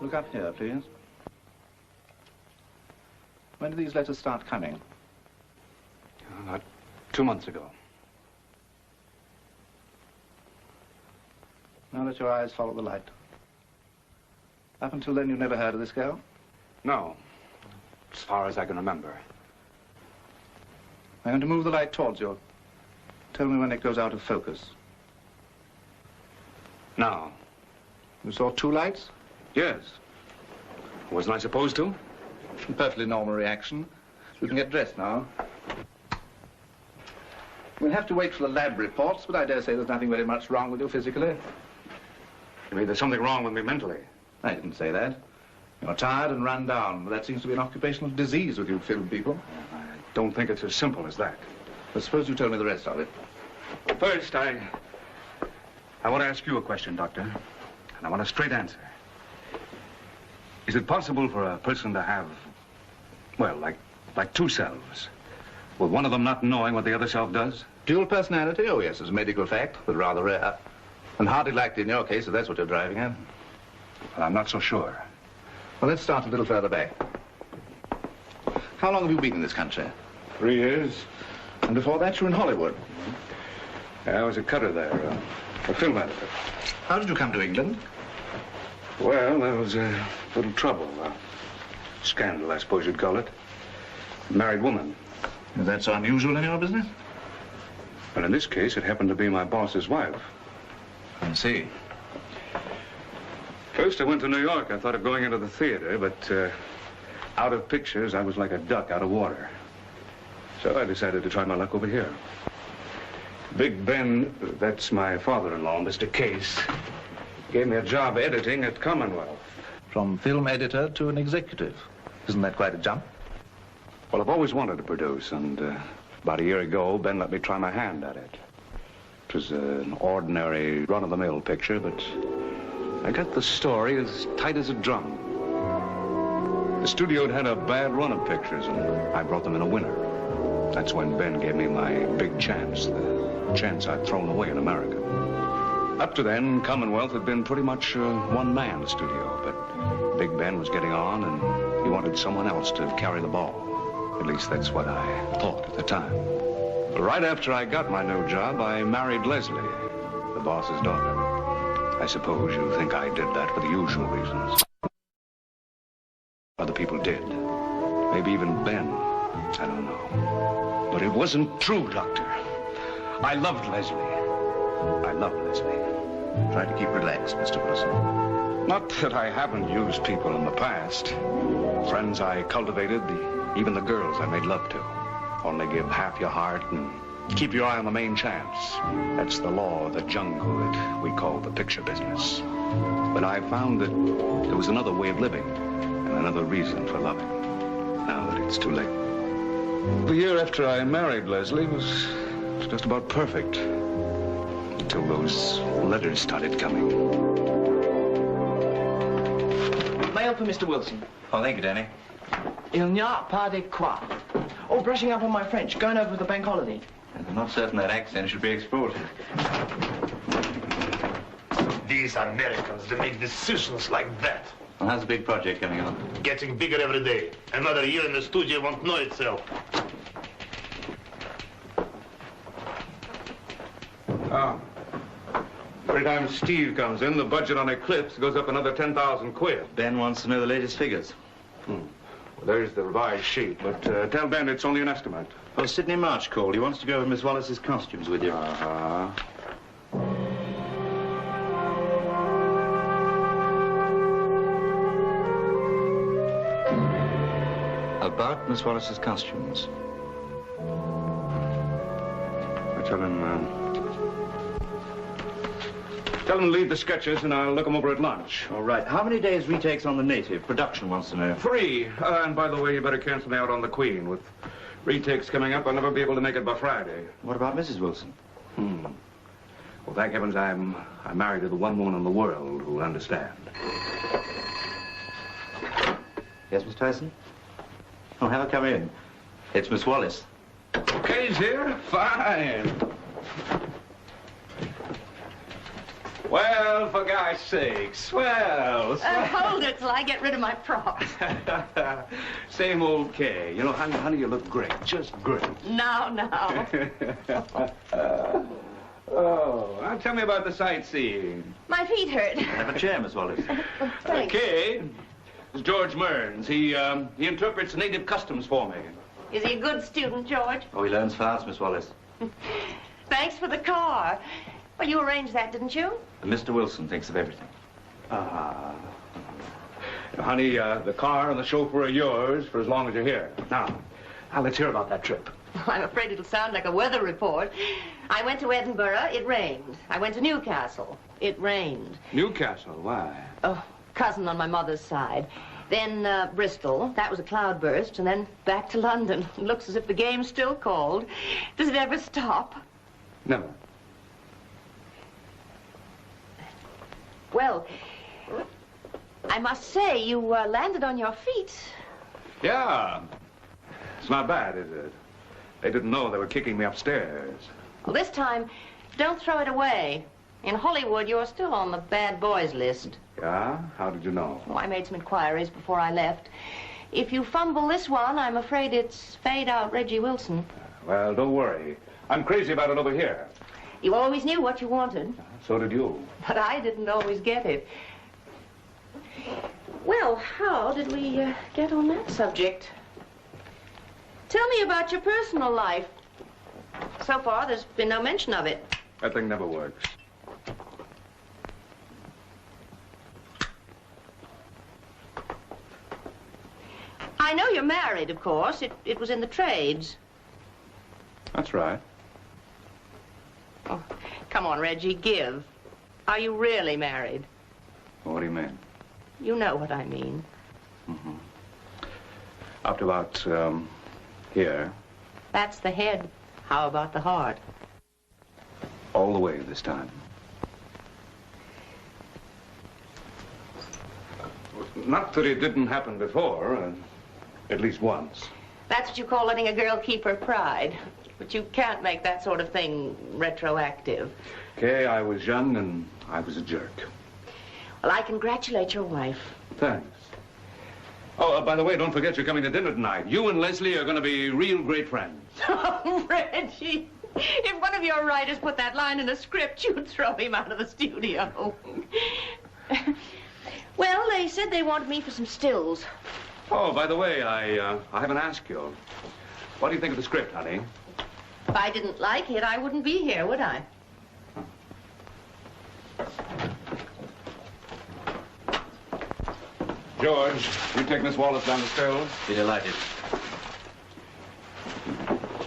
Look up here, please. When did these letters start coming? About 2 months ago. Now let your eyes follow the light. Up until then, you never heard of this girl? No, as far as I can remember. I'm going to move the light towards you. Tell me when it goes out of focus. Now. You saw 2 lights? Yes. Wasn't I supposed to? A perfectly normal reaction. We can get dressed now. We'll have to wait for the lab reports, but I dare say there's nothing very much wrong with you physically. You mean there's something wrong with me mentally? I didn't say that. You're tired and run down, but that seems to be an occupational disease with you film people. I don't think it's as simple as that. But suppose you tell me the rest of it. First, I want to ask you a question, Doctor, and I want a straight answer. Is it possible for a person to have, well, like 2 selves, with one of them not knowing what the other self does? Dual personality? Oh, yes, it's a medical fact, but rather rare. And hardly likely in your case, if that's what you're driving at. Well, I'm not so sure. Well, let's start a little further back. How long have you been in this country? 3 years. And before that, you were in Hollywood. I was a cutter there, a film editor. How did you come to England? Well, there was a little trouble, scandal, I suppose you'd call it. A married woman. Is that so unusual in your business? Well, in this case, it happened to be my boss's wife. I see. First, I went to New York. I thought of going into the theater, but out of pictures, I was like a duck out of water. So I decided to try my luck over here. Big Ben, that's my father-in-law, Mr. Case, gave me a job editing at Commonwealth. From film editor to an executive. Isn't that quite a jump? Well, I've always wanted to produce, and about a year ago, Ben let me try my hand at it. It was an ordinary, run-of-the-mill picture, but I got the story as tight as a drum. The studio had a bad run of pictures, and I brought them in a winner. That's when Ben gave me my big chance, the chance I'd thrown away in America. Up to then, Commonwealth had been pretty much a one-man studio, but Big Ben was getting on, and he wanted someone else to carry the ball. At least that's what I thought at the time. Right after I got my new job, I married Leslie, the boss's daughter. I suppose you think I did that for the usual reasons. Other people did. Maybe even Ben. I don't know. But it wasn't true, Doctor. I loved Leslie. I love Leslie. Try to keep relaxed, Mr. Wilson. Not that I haven't used people in the past. Friends I cultivated, even the girls I made love to. Only give half your heart and keep your eye on the main chance. That's the law of the jungle that we call the picture business. But I found that there was another way of living and another reason for loving. Now that it's too late. The year after I married Leslie was just about perfect. Until those letters started coming. Mail for Mr. Wilson. Oh, thank you, Danny. Il n'y a pas de quoi. Oh, brushing up on my French. Going over the bank holiday. I'm not certain that accent should be exported. These Americans, they make decisions like that. Well, how's the big project coming on? Getting bigger every day. Another year in the studio won't know itself. Oh. Every time Steve comes in, the budget on Eclipse goes up another 10,000 quid. Ben wants to know the latest figures. Well, there's the revised sheet, but tell Ben it's only an estimate. Well, Sidney March called. He wants to go over Miss Wallace's costumes with you. Uh-huh. About Miss Wallace's costumes. Tell him to leave the sketches and I'll look them over at lunch. All right. How many days retakes on the Native? Production wants to know. 3. And by the way, you better cancel me out on the Queen. With retakes coming up, I'll never be able to make it by Friday. What about Mrs. Wilson? Well, thank heavens I'm married to the one woman in the world who'll understand. Yes, Miss Tyson? Oh, have her come in. It's Miss Wallace. Kay's here? Fine. Well, for God's sake, swell. Hold it till I get rid of my props. Same old Kay. You know, honey, you look great. Just great. No. Now tell me about the sightseeing. My feet hurt. Have a chair, Miss Wallace. Thanks. Kay, this is George Mearns. He interprets native customs for me. Is he a good student, George? Oh, he learns fast, Miss Wallace. Thanks for the car. Well, you arranged that, didn't you? Mr. Wilson thinks of everything. Honey, the car and the chauffeur are yours for as long as you're here. Now, let's hear about that trip. I'm afraid it'll sound like a weather report. I went to Edinburgh, it rained. I went to Newcastle, it rained. Newcastle, why? Oh, cousin on my mother's side. Then Bristol, that was a cloudburst, and then back to London. It looks as if the game's still called. Does it ever stop? Never. Well, I must say, you landed on your feet. Yeah. It's not bad, is it? They didn't know they were kicking me upstairs. Well, this time, don't throw it away. In Hollywood, you're still on the bad boys list. Yeah? How did you know? Oh, I made some inquiries before I left. If you fumble this one, I'm afraid it's fade out Reggie Wilson. Well, don't worry. I'm crazy about it over here. You always knew what you wanted. So did you. But I didn't always get it. Well, how did we get on that subject? Tell me about your personal life. So far, there's been no mention of it. That thing never works. I know you're married, of course. It was in the trades. That's right. Oh, come on, Reggie, give. Are you really married? What do you mean? You know what I mean. Up to about, here. That's the head. How about the heart? All the way this time. Not that it didn't happen before, at least once. That's what you call letting a girl keep her pride. But you can't make that sort of thing retroactive. Kay, I was young and I was a jerk. Well, I congratulate your wife. Thanks. Oh, by the way, don't forget you're coming to dinner tonight. You and Leslie are going to be real great friends. Oh, Reggie, if one of your writers put that line in a script, you'd throw him out of the studio. Well, they said they wanted me for some stills. Oh, by the way, I haven't asked you. What do you think of the script, honey? If I didn't like it, I wouldn't be here, would I? George, you take Miss Wallace down the stairs. Be delighted.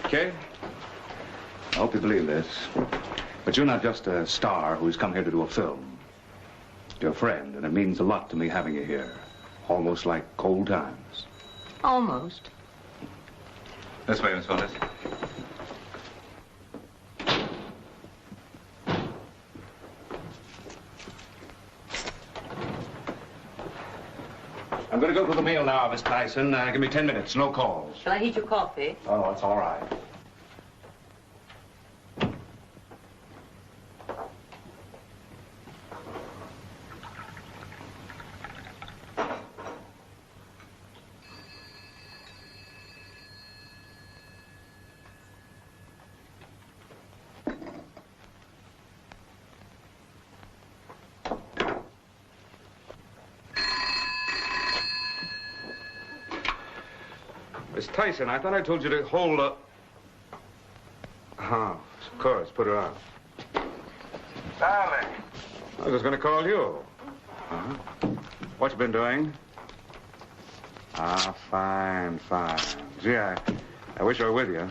Okay? I hope you believe this, but you're not just a star who's come here to do a film. You're a friend, and it means a lot to me having you here. Almost like old times. Almost. This way, Miss Wallace. I'm going to go to the meal now, Miss Tyson. Give me 10 minutes, no calls. Shall I heat your coffee? Oh, it's all right. Miss Tyson, I thought I told you to hold up. Of course, put her out. Darling. I was going to call you. What you been doing? Fine. Gee, I wish I were with you.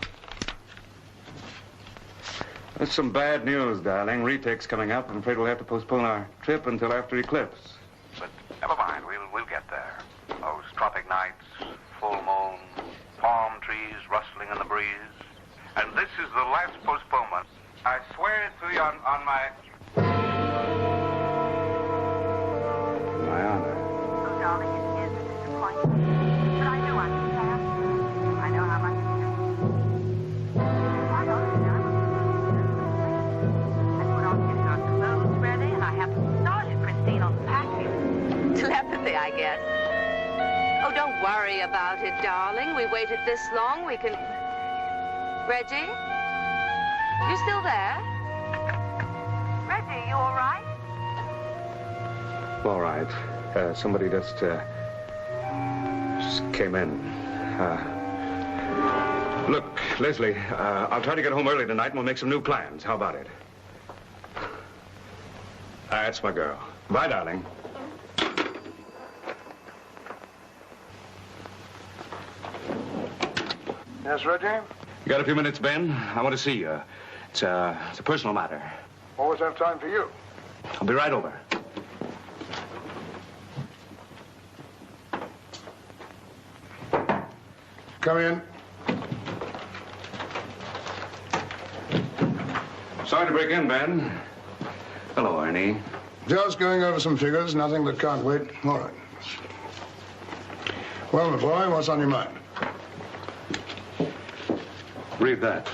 That's some bad news, darling. Retake's coming up. I'm afraid we'll have to postpone our trip until after Eclipse. But never mind, we'll get there. Those tropic nights, full moon, palm trees rustling in the breeze. And this is the last postponement. I swear it to you on my... My honor. Oh, darling, it is a disappointment. But I do understand. I know how much it is. I don't know. I put on getting our clothes ready, and I haven't started, Christine, on packing. Telepathy, I guess. Oh, don't worry about it, darling. We waited this long. We can... Reggie? You still there? Reggie, you all right? All right. Somebody just came in. Look, Leslie, I'll try to get home early tonight and we'll make some new plans. How about it? That's my girl. Bye, darling. Yes, Reggie? You got a few minutes, Ben? I want to see you. It's a personal matter. Always have time for you. I'll be right over. Come in. Sorry to break in, Ben. Hello, Ernie. Just going over some figures, nothing that can't wait. All right. Well, my boy, what's on your mind? Read that.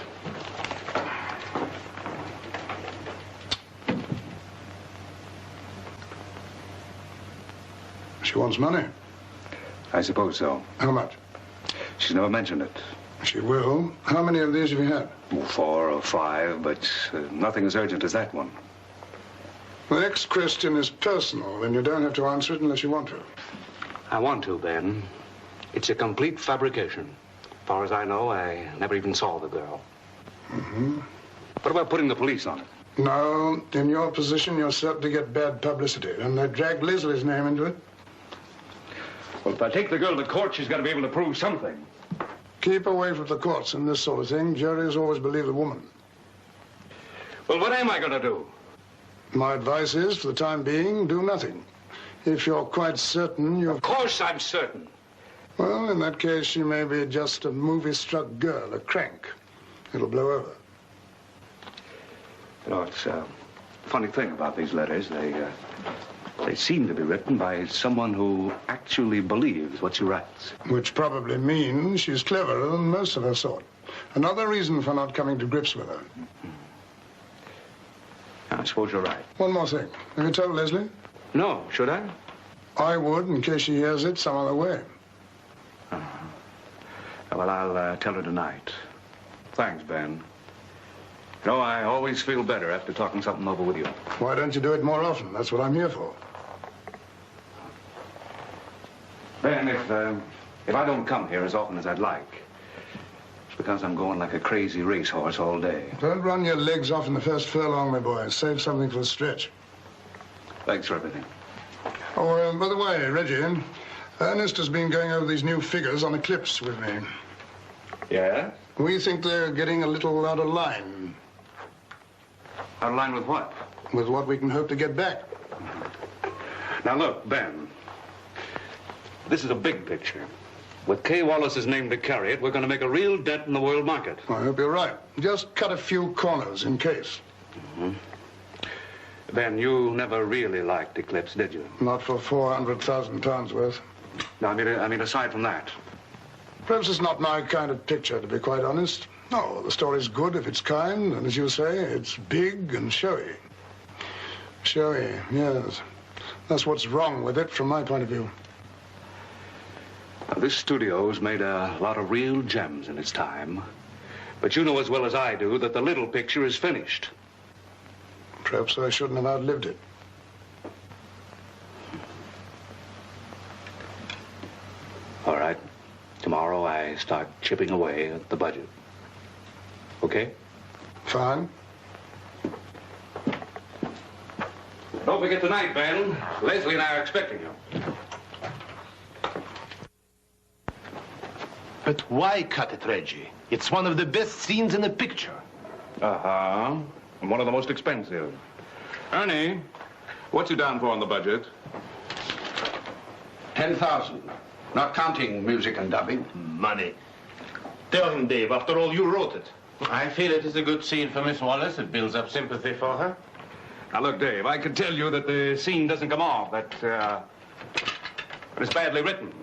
She wants money. I suppose so. How much? She's never mentioned it. She will. How many of these have you had? 4 or 5, but nothing as urgent as that one. The next question is personal, and you don't have to answer it unless you want to. I want to, Ben. It's a complete fabrication. As far as I know, I never even saw the girl. Mm-hmm. What about putting the police on it? No, in your position, you're certain to get bad publicity, and they dragged Leslie's name into it. Well, if I take the girl to court, she's got to be able to prove something. Keep away from the courts and this sort of thing. Juries always believe the woman. Well, what am I going to do? My advice is, for the time being, do nothing. If you're quite certain you've... Of course I'm certain. Well, in that case, she may be just a movie-struck girl, a crank. It'll blow over. You know, it's a funny thing about these letters. They seem to be written by someone who actually believes what she writes. Which probably means she's cleverer than most of her sort. Another reason for not coming to grips with her. I suppose you're right. One more thing. Have you told Leslie? No, should I? I would, in case she hears it some other way. Well, I'll tell her tonight. Thanks, Ben. You know, I always feel better after talking something over with you. Why don't you do it more often? That's what I'm here for. Ben, if I don't come here as often as I'd like, it's because I'm going like a crazy racehorse all day. Don't run your legs off in the first furlong, my boy. Save something for the stretch. Thanks for everything. Oh, by the way, Reggie, Ernest has been going over these new figures on Eclipse with me. Yeah? We think they're getting a little out of line. Out of line with what? With what we can hope to get back. Now, look, Ben. This is a big picture. With Kay Wallace's name to carry it, we're going to make a real dent in the world market. I hope you're right. Just cut a few corners in case. Mm-hmm. Ben, you never really liked Eclipse, did you? Not for £400,000 worth. No, I mean, aside from that. Perhaps it's not my kind of picture, to be quite honest. No, the story's good if it's kind, and as you say, it's big and showy. Showy, yes. That's what's wrong with it from my point of view. Now, this studio's made a lot of real gems in its time. But you know as well as I do that the little picture is finished. Perhaps I shouldn't have outlived it. All right. Tomorrow I start chipping away at the budget. Okay? Fine. Don't forget tonight, Ben. Leslie and I are expecting you. But why cut it, Reggie? It's one of the best scenes in the picture. Uh-huh. And one of the most expensive. Ernie, what's you down for on the budget? 10,000. Not counting music and dubbing. Money. Tell him, Dave, after all, you wrote it. I feel it is a good scene for Miss Wallace. It builds up sympathy for her. Now, look, Dave, I can tell you that the scene doesn't come off, but it's badly written.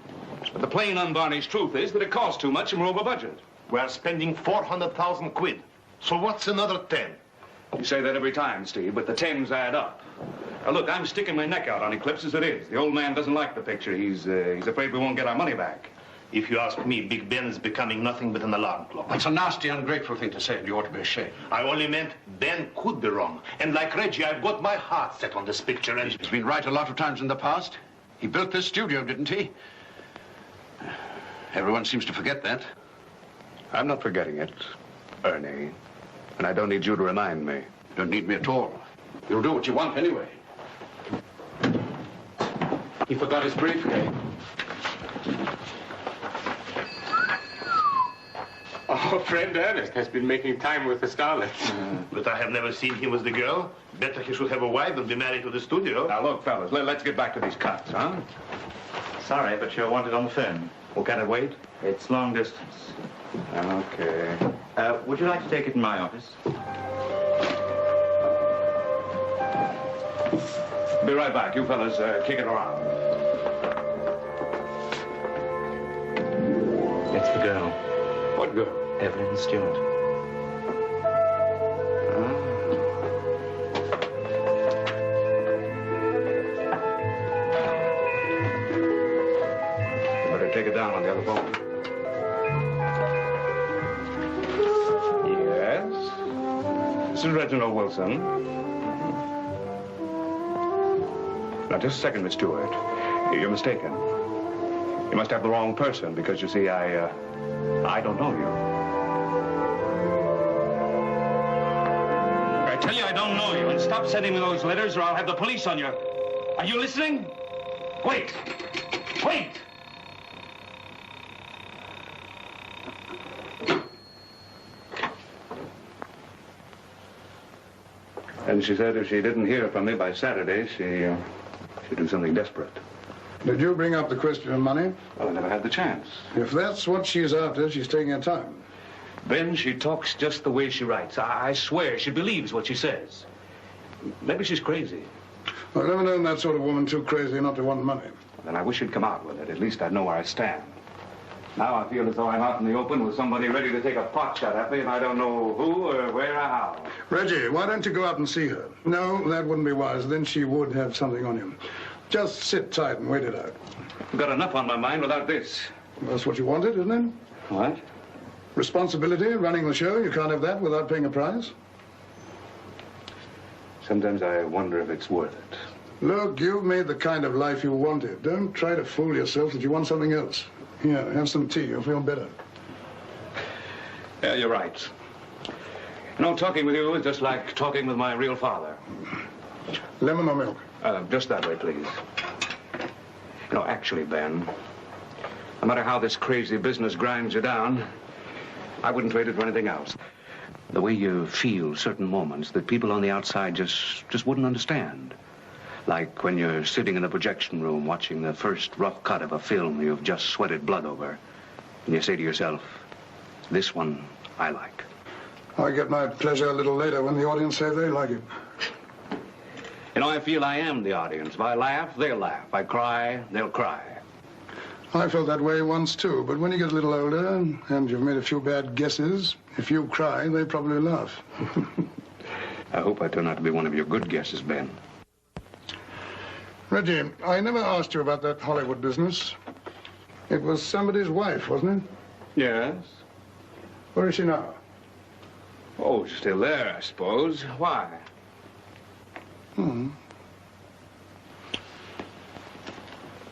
But the plain, unvarnished truth is that it costs too much and we're over budget. We're spending 400,000 quid. So what's another 10? You say that every time, Steve, but the tens add up. Now, look, I'm sticking my neck out on Eclipse as it is. The old man doesn't like the picture. He's afraid we won't get our money back. If you ask me, Big Ben is becoming nothing but an alarm clock. That's a nasty, ungrateful thing to say, and you ought to be ashamed. I only meant Ben could be wrong. And like Reggie, I've got my heart set on this picture, and... He's been right a lot of times in the past. He built this studio, didn't he? Everyone seems to forget that. I'm not forgetting it, Ernie. And I don't need you to remind me. You don't need me at all. You'll do what you want anyway. He forgot his briefcase. Our friend Ernest has been making time with the starlets. But I have never seen him with the girl. Better he should have a wife than be married to the studio. Now, look, fellas, let's get back to these cuts, huh? Sorry, but you're wanted on the phone. Well, can it wait? It's long distance. Okay. Would you like to take it in my office? Be right back. You fellas kick it around. It's the girl, What girl? Evelyn Stewart. You better take it down on the other phone. Yes? This is Reginald Wilson. Now, just a second, Miss Stewart. You're mistaken. You must have the wrong person, because, you see, I don't know you. I tell you I don't know you, and stop sending me those letters or I'll have the police on you. Are you listening? Wait! Wait! And she said if she didn't hear from me by Saturday, she'd do something desperate. Did you bring up the question of money? Well, I never had the chance. If that's what she's after, she's taking her time. Ben, she talks just the way she writes. I swear she believes what she says. Maybe she's crazy. I've never known that sort of woman too crazy not to want money. Then I wish she'd come out with it. At least I'd know where I stand. Now I feel as though I'm out in the open with somebody ready to take a pot shot at me, and I don't know who or where or how. Reggie, why don't you go out and see her? No, that wouldn't be wise. Then she would have something on you. Just sit tight and wait it out. I've got enough on my mind without this. That's what you wanted, isn't it? What? Responsibility, running the show. You can't have that without paying a price. Sometimes I wonder if it's worth it. Look, you've made the kind of life you wanted. Don't try to fool yourself that you want something else. Here, have some tea. You'll feel better. Yeah, you're right. You know, talking with you is just like talking with my real father. Lemon or milk? Just that way, please. You know, actually, Ben, no matter how this crazy business grinds you down, I wouldn't trade it for anything else. The way you feel certain moments that people on the outside just wouldn't understand. Like when you're sitting in a projection room watching the first rough cut of a film you've just sweated blood over, and you say to yourself, this one I like. I get my pleasure a little later when the audience say they like it. You know, I feel I am the audience. If I laugh, they'll laugh. If I cry, they'll cry. I felt that way once, too, but when you get a little older and you've made a few bad guesses, if you cry, they probably laugh. I hope I turn out to be one of your good guesses, Ben. Reggie, I never asked you about that Hollywood business. It was somebody's wife, wasn't it? Yes? Where is she now? Oh, she's still there, I suppose. Why?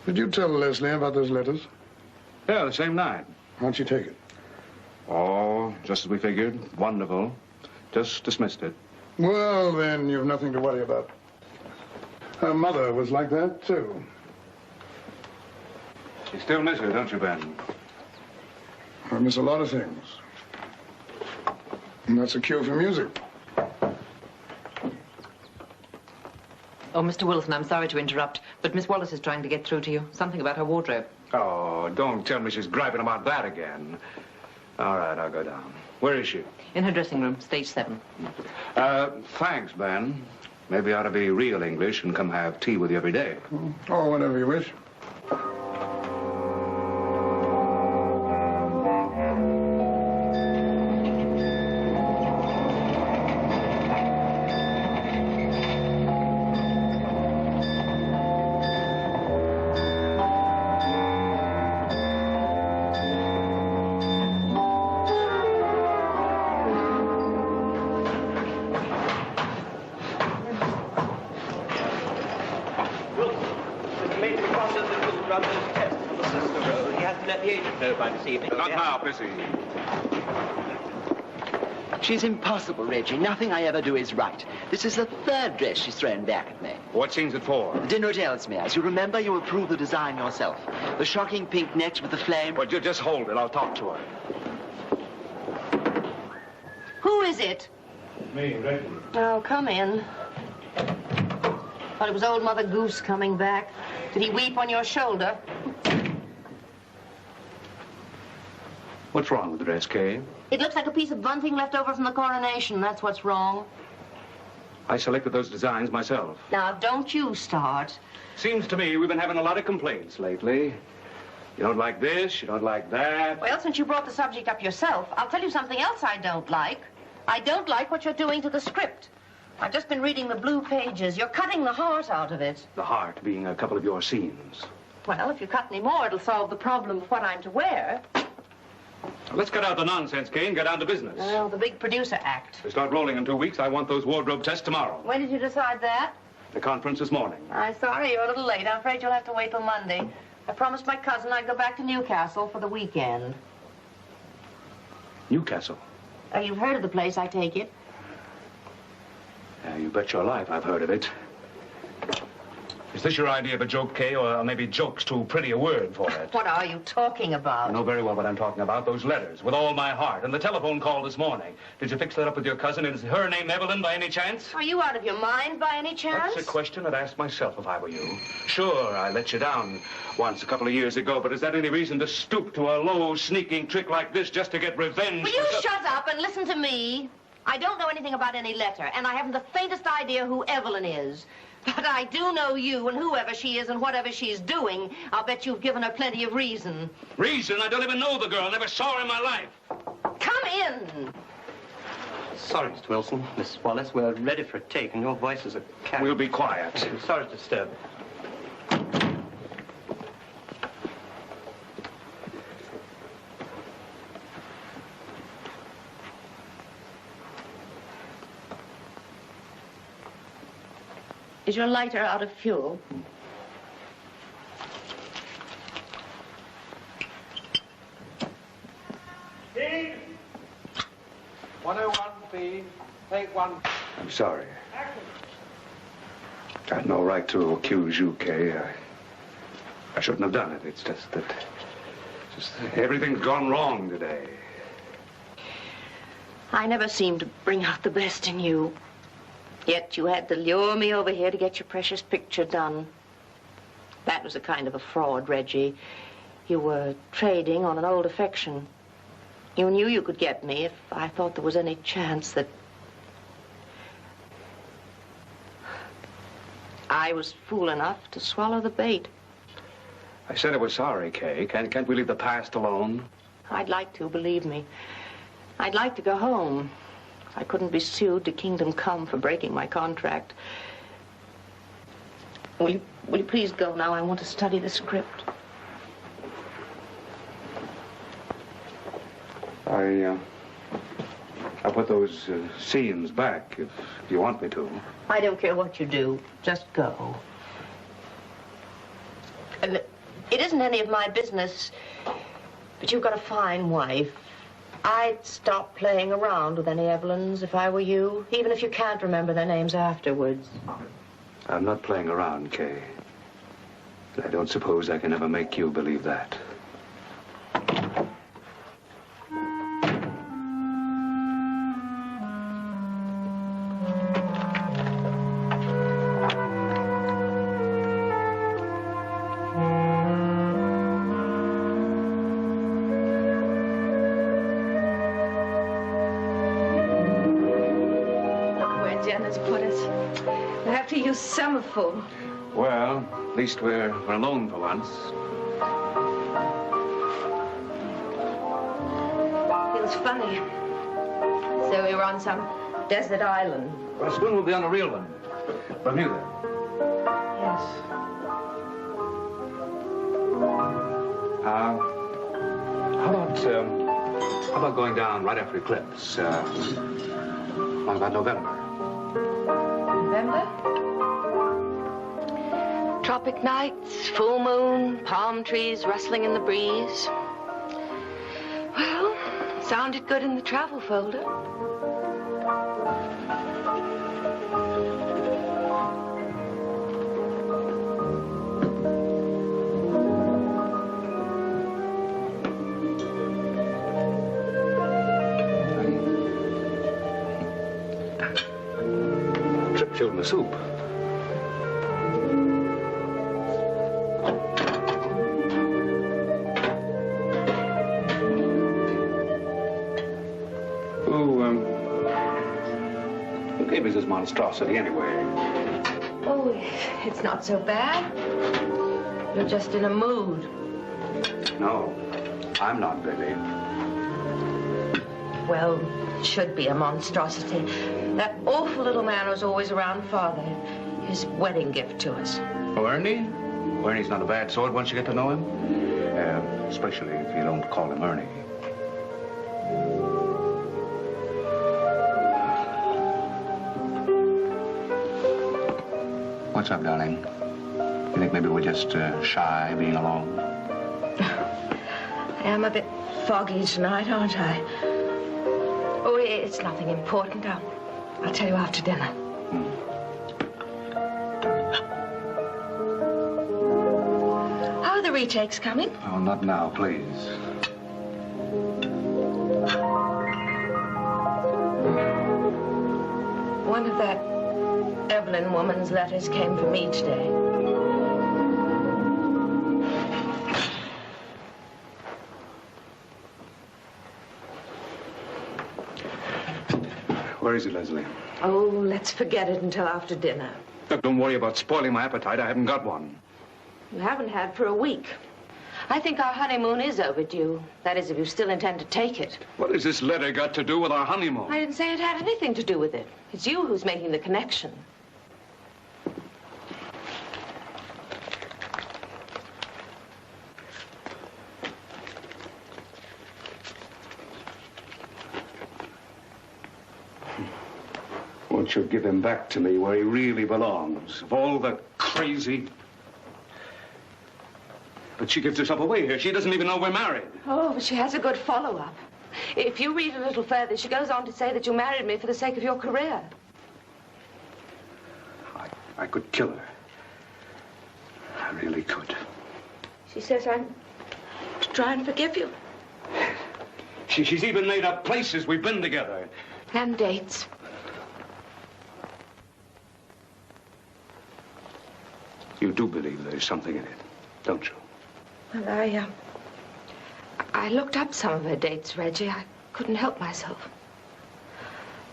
Did you tell Leslie about those letters? Yeah, the same night. How'd she take it? Oh, just as we figured. Wonderful. Just dismissed it. Well, then you've nothing to worry about. Her mother was like that, too. You still miss her, don't you, Ben? I miss a lot of things. And that's a cue for music. Oh, Mr. Wilson, I'm sorry to interrupt, but Miss Wallace is trying to get through to you. Something about her wardrobe. Oh, don't tell me she's griping about that again. All right, I'll go down. Where is she? In her dressing room, stage 7. Thanks, Ben. Maybe I ought to be real English and come have tea with you every day. Oh, whenever you wish. Not now, Missy. She's impossible, Reggie. Nothing I ever do is right. This is the 3rd dress she's thrown back at me. What seems it for? The dinner at Ellesmere's. You remember you approved the design yourself. The shocking pink necks with the flame. Well, just hold it. I'll talk to her. Who is it? Me, Reggie. Oh, come in. Thought it was old Mother Goose coming back. Did he weep on your shoulder? What's wrong with the dress, Kay? It looks like a piece of bunting left over from the coronation. That's what's wrong. I selected those designs myself. Now, don't you start. Seems to me we've been having a lot of complaints lately. You don't like this, you don't like that. Well, since you brought the subject up yourself, I'll tell you something else I don't like. I don't like what you're doing to the script. I've just been reading the blue pages. You're cutting the heart out of it. The heart being a couple of your scenes. Well, if you cut any more, it'll solve the problem of what I'm to wear. Let's cut out the nonsense, Kay, and get down to business. Well, the big producer act. We start rolling in 2 weeks. I want those wardrobe tests tomorrow. When did you decide that? The conference this morning. I'm sorry you're a little late. I'm afraid you'll have to wait till Monday. I promised my cousin I'd go back to Newcastle for the weekend. Newcastle? You've heard of the place, I take it? You bet your life I've heard of it. Is this your idea of a joke, Kay, or maybe joke's too pretty a word for it? What are you talking about? I know very well what I'm talking about. Those letters, with all my heart, and the telephone call this morning. Did you fix that up with your cousin? Is her name Evelyn by any chance? Are you out of your mind by any chance? That's a question I'd ask myself if I were you. Sure, I let you down once a couple of years ago, but is that any reason to stoop to a low, sneaking trick like this just to get revenge? Will you shut up and listen to me? I don't know anything about any letter, and I haven't the faintest idea who Evelyn is. But I do know you, and whoever she is and whatever she's doing, I'll bet you've given her plenty of reason. Reason? I don't even know the girl. Never saw her in my life. Come in. Sorry, Mr. Wilson. Miss Wallace, we're ready for a take, and your voice is a cat. We'll be quiet. I'm sorry to disturb. Is your lighter out of fuel? Steve! 101, please. Take 1. I'm sorry. I had no right to accuse you, Kay. I shouldn't have done it. It's just that everything's gone wrong today. I never seem to bring out the best in you. Yet you had to lure me over here to get your precious picture done. That was a kind of a fraud, Reggie. You were trading on an old affection. You knew you could get me if I thought there was any chance that... I was fool enough to swallow the bait. I said I was sorry, Kay. Can't we leave the past alone? I'd like to, believe me. I'd like to go home. I couldn't be sued to Kingdom Come for breaking my contract. Will you please go now? I want to study the script. I'll put those scenes back if you want me to. I don't care what you do. Just go. And it isn't any of my business, but you've got a fine wife. I'd stop playing around with any Evelyns if I were you, even if you can't remember their names afterwards. I'm not playing around, Kay. I don't suppose I can ever make you believe that. Semaphore. Well, at least we're alone for once. Feels funny. So we were on some desert island. Well, soon we'll be on a real one. Bermuda. Yes. How about going down right after Eclipse? What about November? November? Tropic nights, full moon, palm trees rustling in the breeze. Well, sounded good in the travel folder. Trip chilled in the soup. Who gave us this monstrosity anyway? Oh, it's not so bad. You're just in a mood. No, I'm not, baby. Well, it should be a monstrosity. That awful little man was always around Father. His wedding gift to us. Oh, Ernie? Ernie's not a bad sort once you get to know him. Especially if you don't call him Ernie. What's up, darling? You think maybe we're just shy being alone? I am a bit foggy tonight, aren't I? Oh, it's nothing important. I'll tell you after dinner. How are the retakes coming? Oh, not now, please. One of that Evelyn woman's letters came for me today. Where is it, Leslie? Oh, let's forget it until after dinner. Look, don't worry about spoiling my appetite. I haven't got one. You haven't had for a week. I think our honeymoon is overdue. That is, if you still intend to take it. What has this letter got to do with our honeymoon? I didn't say it had anything to do with it. It's you who's making the connection. Won't you give him back to me where he really belongs? Of all the crazy... But she gives herself away here. She doesn't even know we're married. Oh, but she has a good follow-up. If you read a little further, she goes on to say that you married me for the sake of your career. I could kill her. I really could. She says I'm to try and forgive you. She's even made up places we've been together. And dates. You do believe there's something in it, don't you? Well, I looked up some of her dates, Reggie. I couldn't help myself.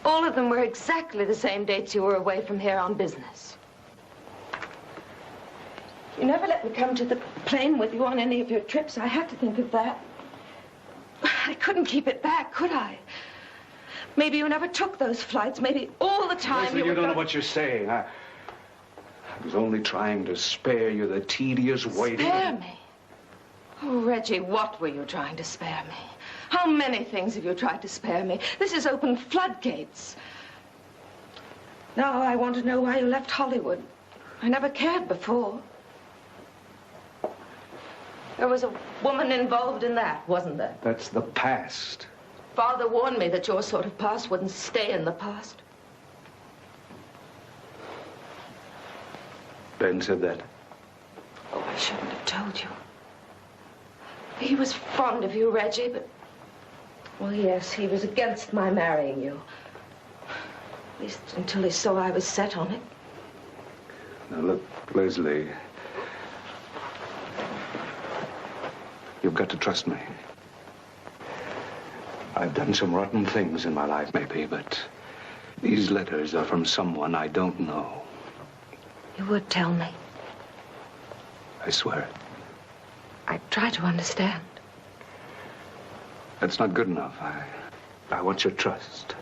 All of them were exactly the same dates you were away from here on business. You never let me come to the plane with you on any of your trips. I had to think of that. I couldn't keep it back, could I? Maybe you never took those flights. Maybe all the time Leslie, you don't know what you're saying. I was only trying to spare you the tedious waiting. Spare me? Oh, Reggie, what were you trying to spare me? How many things have you tried to spare me? This has opened floodgates. Now I want to know why you left Hollywood. I never cared before. There was a woman involved in that, wasn't there? That's the past. Father warned me that your sort of past wouldn't stay in the past. Ben said that. Oh, I shouldn't have told you. He was fond of you, Reggie, but... Well, yes, he was against my marrying you. At least until he saw I was set on it. Now, look, Leslie. You've got to trust me. I've done some rotten things in my life, maybe, but these letters are from someone I don't know. You would tell me. I swear it. I try to understand. That's not good enough. I want your trust.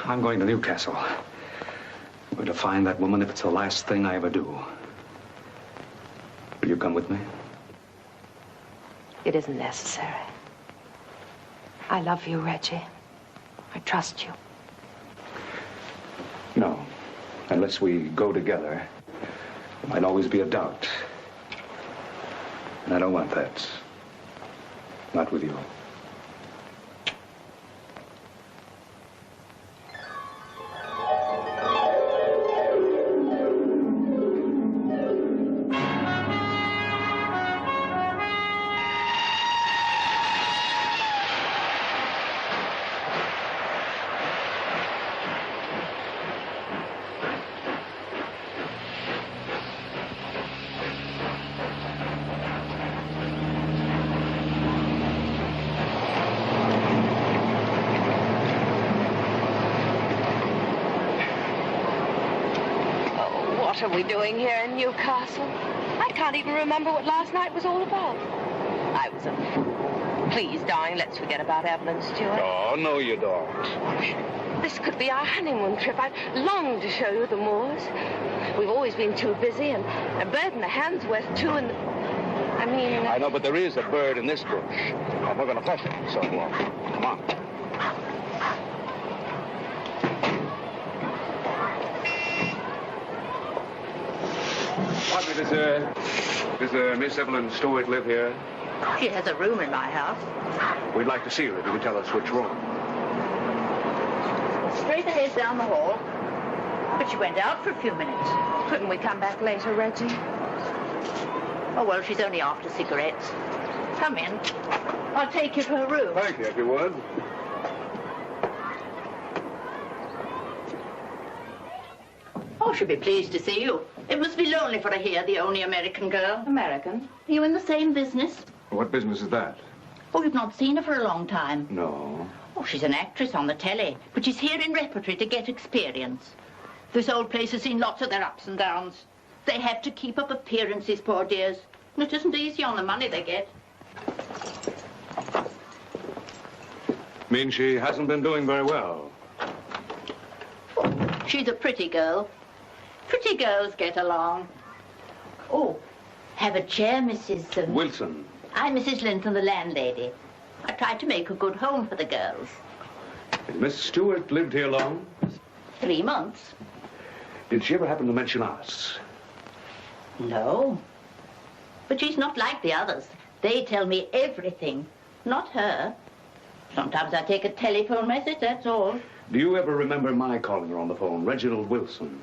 I'm going to Newcastle. I'm going to find that woman if it's the last thing I ever do. Will you come with me? It isn't necessary. I love you, Reggie. I trust you. No. Unless we go together, there might always be a doubt. And I don't want that. Not with you. What are we doing here in Newcastle? I can't even remember what last night was all about. I was a fool. Please, darling, let's forget about Evelyn Stewart. Oh, no, you don't. This could be our honeymoon trip. I've longed to show you the moors. We've always been too busy, and a bird in the hand's worth two in the... I mean... I know, but there is a bird in this bush. And we're going to flush it. So, come on. Does Miss Evelyn Stewart live here? She has a room in my house. We'd like to see her if you could tell us which room. Straight ahead down the hall. But she went out for a few minutes. Couldn't we come back later, Reggie? Oh, well, she's only after cigarettes. Come in. I'll take you to her room. Thank you, if you would. Oh, she'll be pleased to see you. It must be lonely for her here, the only American girl. American? Are you in the same business? What business is that? Oh, you've not seen her for a long time. No. Oh, she's an actress on the telly, but she's here in repertory to get experience. This old place has seen lots of their ups and downs. They have to keep up appearances, poor dears. And it isn't easy on the money they get. Means she hasn't been doing very well. Oh, she's a pretty girl. Pretty girls get along. Oh, have a chair, Mrs. Wilson. I'm Mrs. Linton, the landlady. I tried to make a good home for the girls. Has Miss Stewart lived here long? 3 months. Did she ever happen to mention us? No. But she's not like the others. They tell me everything. Not her. Sometimes I take a telephone message, that's all. Do you ever remember my calling her on the phone, Reginald Wilson?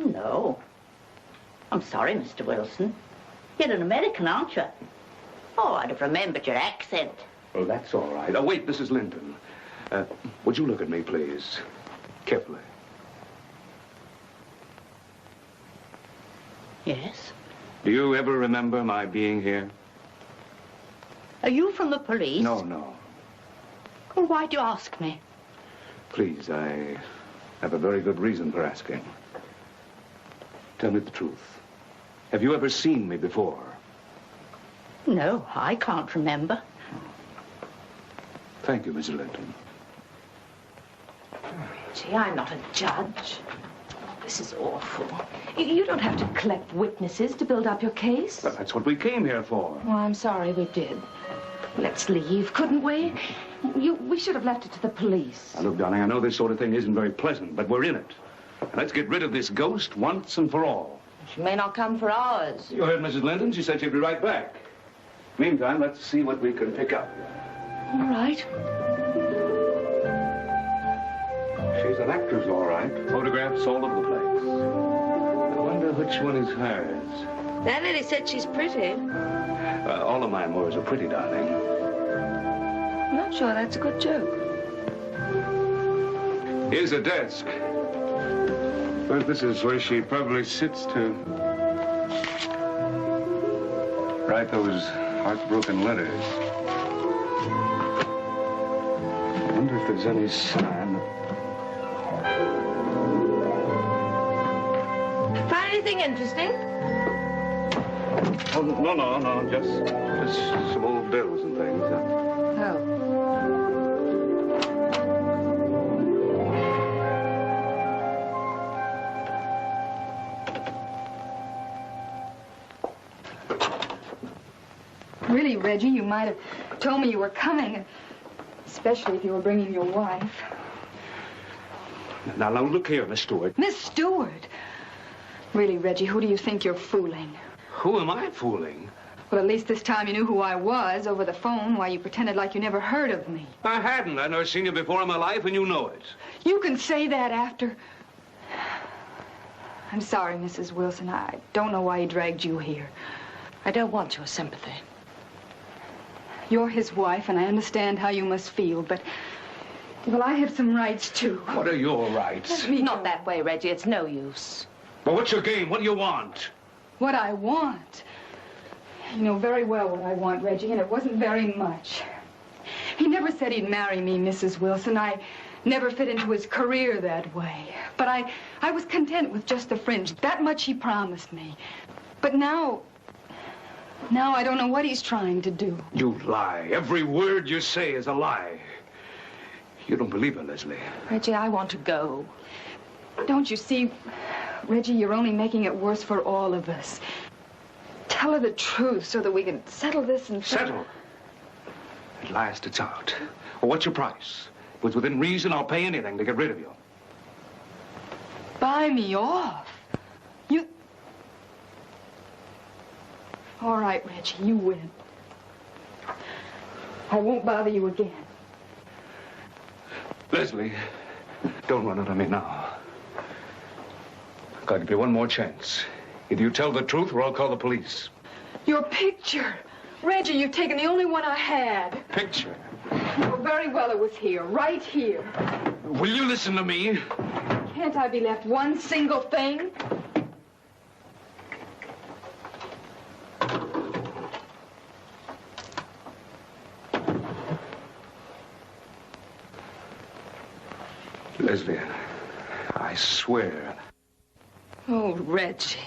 No. I'm sorry, Mr. Wilson. You're an American, aren't you? Oh, I'd have remembered your accent. Oh, that's all right. Oh, wait, Mrs. Linton. Would you look at me, please? Carefully. Yes? Do you ever remember my being here? Are you from the police? No, no. Well, why'd you ask me? Please, I have a very good reason for asking. Tell me the truth. Have you ever seen me before? No, I can't remember. Thank you, Mrs. Linton. Gee, I'm not a judge. This is awful. You don't have to collect witnesses to build up your case. Well, that's what we came here for. Well, I'm sorry we did. Let's leave, couldn't we? We should have left it to the police. Now, look, darling, I know this sort of thing isn't very pleasant, but we're in it. And let's get rid of this ghost once and for all. She may not come for hours. You heard Mrs. Linton. She said she'd be right back. Meantime, let's see what we can pick up. All right. She's an actress, all right. Photographs all over the place. I wonder which one is hers. That lady said she's pretty. All of my Moors are pretty, darling. I'm not sure that's a good joke. Here's a desk. But this is where she probably sits to write those heartbroken letters. I wonder if there's any sign. Find anything interesting? Oh, no, just some old bills and things. Oh. Really, Reggie, you might have told me you were coming, especially if you were bringing your wife. Now, look here, Miss Stewart. Miss Stewart? Really, Reggie, who do you think you're fooling? Who am I fooling? Well, at least this time you knew who I was over the phone, while you pretended like you never heard of me. I hadn't. I've never seen you before in my life, and you know it. You can say that after... I'm sorry, Mrs. Wilson. I don't know why he dragged you here. I don't want your sympathy. You're his wife, and I understand how you must feel, but... Well, I have some rights, too. What are your rights? Not that way, Reggie. It's no use. Well, what's your game? What do you want? What I want? You know very well what I want, Reggie, and it wasn't very much. He never said he'd marry me, Mrs. Wilson. I never fit into his career that way. But I was content with just the fringe. That much he promised me. But now I don't know what he's trying to do. You lie. Every word you say is a lie. You don't believe her, Leslie. Reggie, I want to go. Don't you see, Reggie, you're only making it worse for all of us. Tell her the truth so that we can settle this and... Settle? At last it's out. Well, what's your price? If it's within reason, I'll pay anything to get rid of you. Buy me off? You... All right, Reggie, you win. I won't bother you again. Leslie, don't run out on me now. I've got to give you one more chance. Either you tell the truth or I'll call the police. Your picture. Reggie, you've taken the only one I had. Picture? Oh, very well it was here, right here. Will you listen to me? Can't I be left one single thing? Leslie, I swear. Oh, Reggie.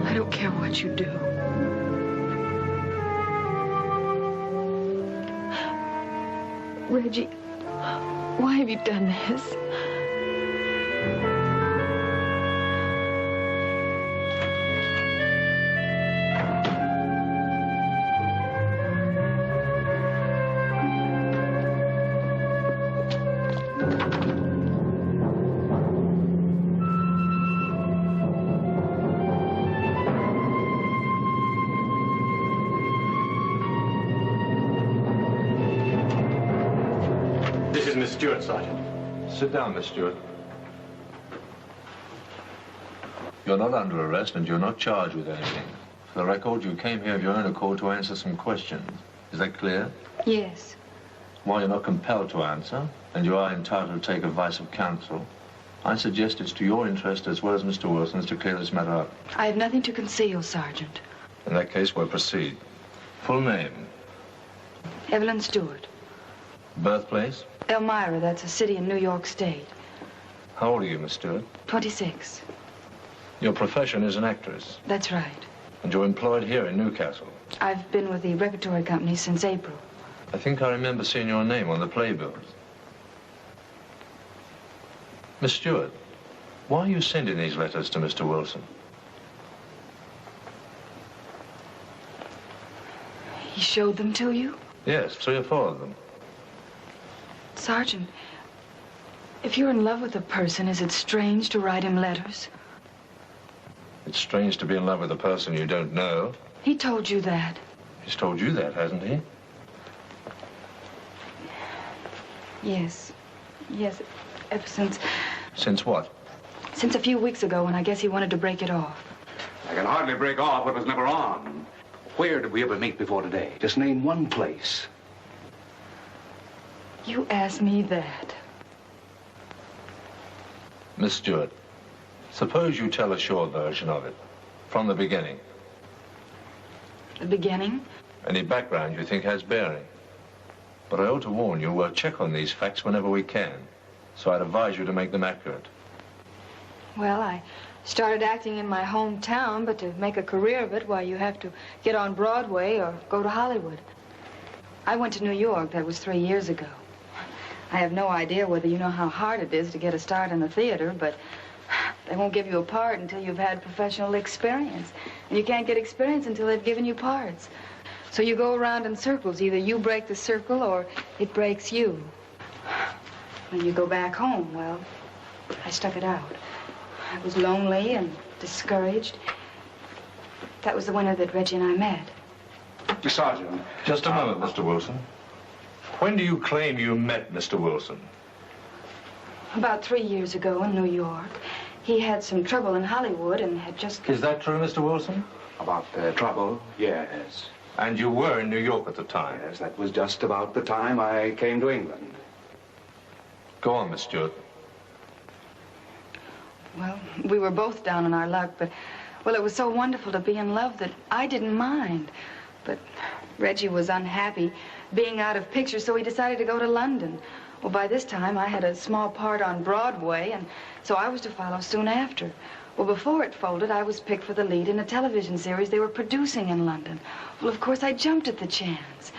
I don't care what you do. Reggie, why have you done this? This is Miss Stewart, Sergeant. Sit down, Miss Stewart. You're not under arrest and you're not charged with anything. For the record, you came here of your own accord to answer some questions. Is that clear? Yes. While you're not compelled to answer, and you are entitled to take advice of counsel, I suggest it's to your interest as well as Mr. Wilson's to clear this matter up. I have nothing to conceal, Sergeant. In that case, we'll proceed. Full name? Evelyn Stewart. Birthplace? Elmira, that's a city in New York State. How old are you, Miss Stewart? 26. Your profession is an actress. That's right. And you're employed here in Newcastle. I've been with the repertory company since April. I think I remember seeing your name on the playbills. Miss Stewart, why are you sending these letters to Mr. Wilson? He showed them to you? Yes, 3 or 4 of them. Sergeant, if you're in love with a person, is it strange to write him letters? It's strange to be in love with a person you don't know. He told you that. He's told you that, hasn't he? Yes. Yes, ever since... Since what? Since a few weeks ago, when I guess he wanted to break it off. I can hardly break off what was never on. Where did we ever meet before today? Just name one place. You asked me that. Miss Stewart, suppose you tell us your version of it, from the beginning. The beginning? Any background you think has bearing. But I ought to warn you, we'll check on these facts whenever we can. So I'd advise you to make them accurate. Well, I started acting in my hometown, but to make a career of it, why, you have to get on Broadway or go to Hollywood. I went to New York. That was 3 years ago. I have no idea whether you know how hard it is to get a start in the theater, but they won't give you a part until you've had professional experience. And you can't get experience until they've given you parts. So you go around in circles. Either you break the circle or it breaks you. When you go back home, well, I stuck it out. I was lonely and discouraged. That was the winter that Reggie and I met. Sergeant. Just a moment, Mr. Wilson. When do you claim you met Mr. Wilson? About 3 years ago in New York. He had some trouble in Hollywood and had just... Is that true, Mr. Wilson? About trouble? Yes. And you were in New York at the time? Yes, that was just about the time I came to England. Go on, Miss Stewart. Well, we were both down on our luck, but, well, it was so wonderful to be in love that I didn't mind. But Reggie was unhappy being out of picture, so he decided to go to London. Well, by this time, I had a small part on Broadway, and so I was to follow soon after. Well, before it folded, I was picked for the lead in a television series they were producing in London. Well, of course, I jumped at the chance.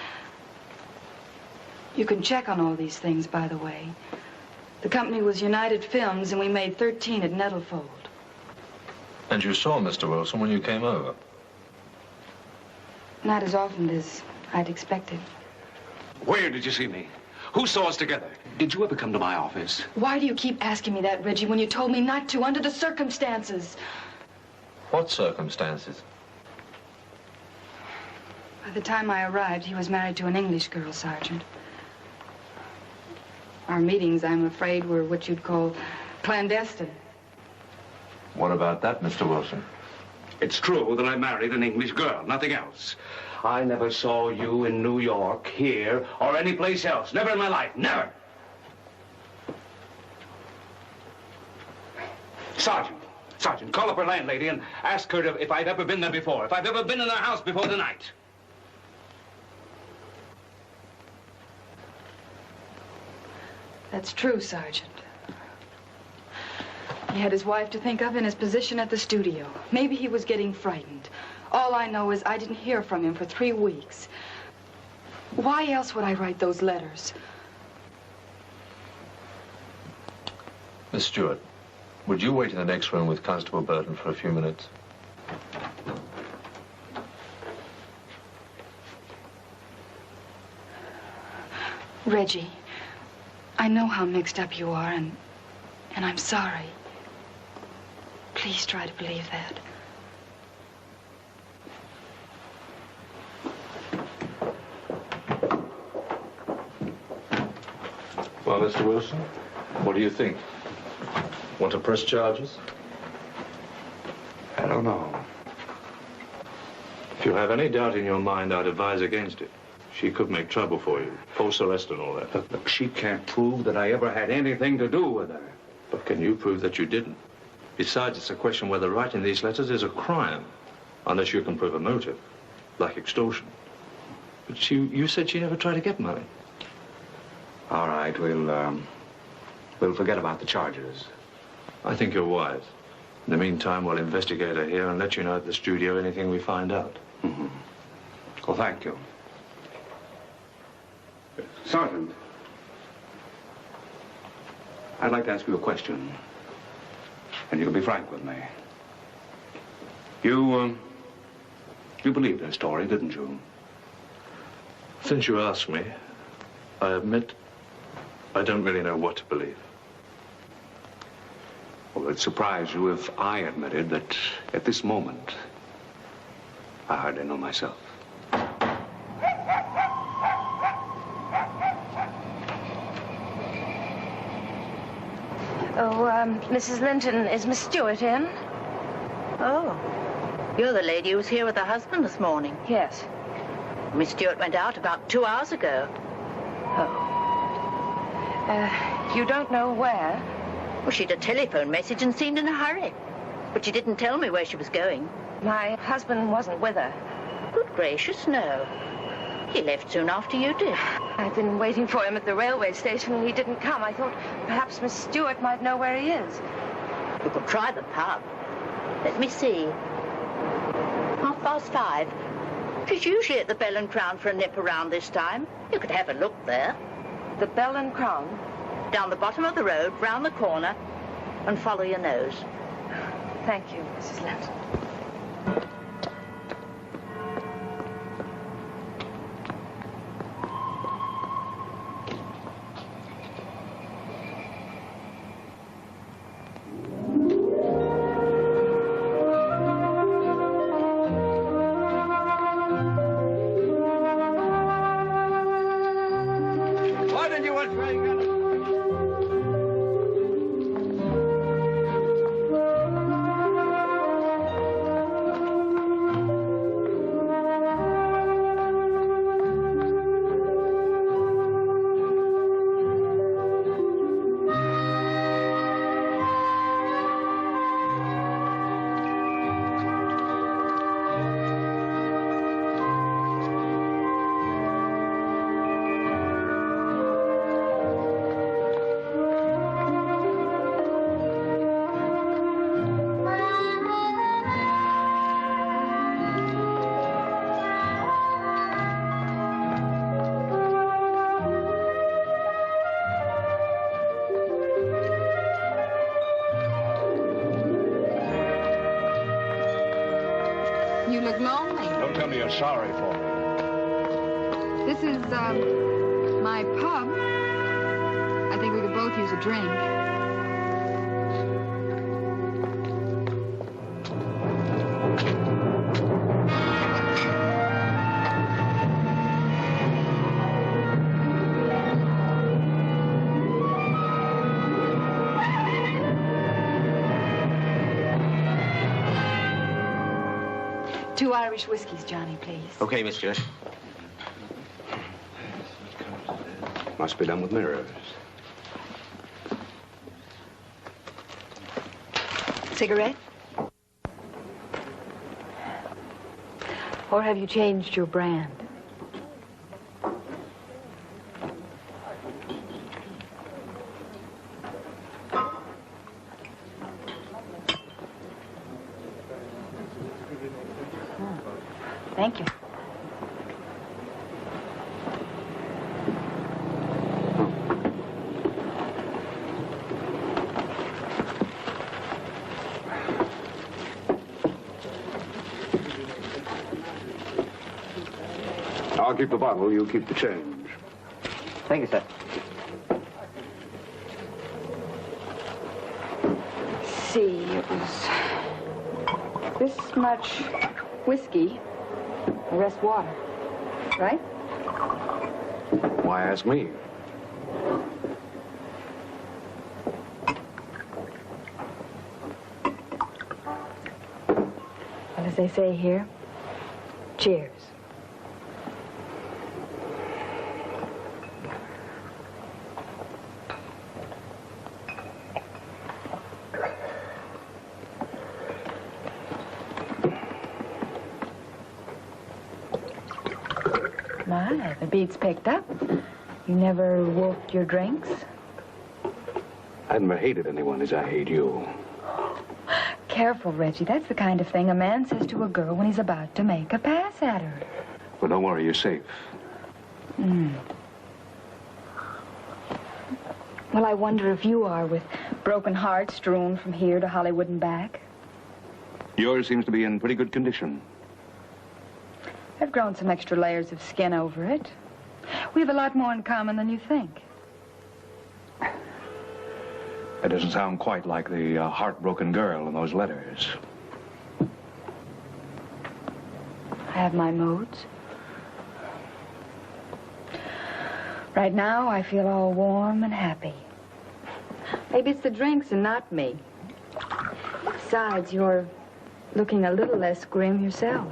You can check on all these things, by the way. The company was United Films, and we made 13 at Nettlefold. And you saw Mr. Wilson when you came over? Not as often as I'd expected. Where did you see me? Who saw us together? Did you ever come to my office? Why do you keep asking me that, Reggie, when you told me not to, under the circumstances? What circumstances? By the time I arrived, he was married to an English girl, Sergeant. Our meetings, I'm afraid, were what you'd call clandestine. What about that, Mr. Wilson? It's true that I married an English girl, nothing else. I never saw you in New York, here, or any place else. Never in my life, never. Sergeant, call up her landlady and ask her if I've ever been there before, if I've ever been in their house before tonight. That's true, Sergeant. He had his wife to think of in his position at the studio. Maybe he was getting frightened. All I know is I didn't hear from him for 3 weeks. Why else would I write those letters? Miss Stewart, would you wait in the next room with Constable Burton for a few minutes? Reggie, I know how mixed up you are, and I'm sorry. Please try to believe that. Well, Mr. Wilson, what do you think? Want to press charges? I don't know. If you have any doubt in your mind, I'd advise against it. She could make trouble for you. False arrest and all that. Look, she can't prove that I ever had anything to do with her. But can you prove that you didn't? Besides, it's a question whether writing these letters is a crime. Unless you can prove a motive, like extortion. But you said she never tried to get money. All right, we'll forget about the charges. I think you're wise. In the meantime, we'll investigate her here and let you know at the studio anything we find out. Mm-hmm. Well, thank you. Sergeant, I'd like to ask you a question. And you'll be frank with me. You believed her story, didn't you? Since you ask me, I admit I don't really know what to believe. Well, it'd surprise you if I admitted that at this moment, I hardly know myself. Oh, Mrs. Linton, is Miss Stewart in? Oh, you're the lady who was here with her husband this morning. Yes. Miss Stewart went out about 2 hours ago. You don't know where? Well, she'd a telephone message and seemed in a hurry. But she didn't tell me where she was going. My husband wasn't with her. Good gracious, no. He left soon after you did. I've been waiting for him at the railway station and he didn't come. I thought perhaps Miss Stewart might know where he is. You could try the pub. Let me see. 5:30. She's usually at the Bell and Crown for a nip around this time. You could have a look there. The Bell and Crown? Down the bottom of the road, round the corner, and follow your nose. Thank you, Mrs. Linton. You look lonely. Don't tell me you're sorry for me. This is, my pub. I think we could both use a drink. Two Irish whiskeys, Johnny, please. Okay, Miss Stewart. Must be done with mirrors. Cigarette? Or have you changed your brand? Thank you. I'll keep the bottle, you keep the change. Thank you, sir. See, it was this much whiskey, the rest water, right? Why ask me? Well, as they say here, cheers. My, the beat's picked up. You never wolfed your drinks? I never hated anyone as I hate you. Careful, Reggie. That's the kind of thing a man says to a girl when he's about to make a pass at her. But don't worry, you're safe. Well, I wonder if you are, with broken hearts strewn from here to Hollywood and back. Yours seems to be in pretty good condition. I've grown some extra layers of skin over it. We have a lot more in common than you think. It doesn't sound quite like the heartbroken girl in those letters. I have my moods. Right now, I feel all warm and happy. Maybe it's the drinks and not me. Besides, you're looking a little less grim yourself.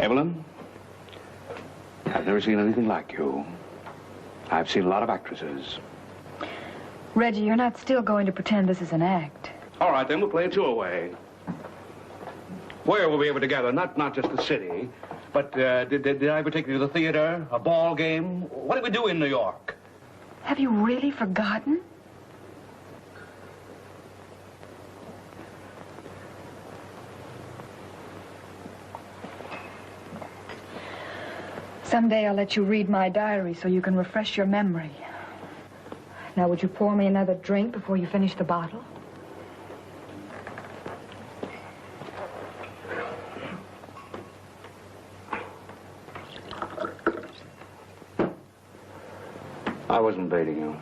Evelyn, I've never seen anything like you. I've seen a lot of actresses. Reggie, you're not still going to pretend this is an act. All right, then we'll play it your way. Where will we ever together? Not just the city, but did I ever take you to the theater, a ball game? What did we do in New York? Have you really forgotten? Someday I'll let you read my diary so you can refresh your memory. Now, would you pour me another drink before you finish the bottle? I wasn't baiting you.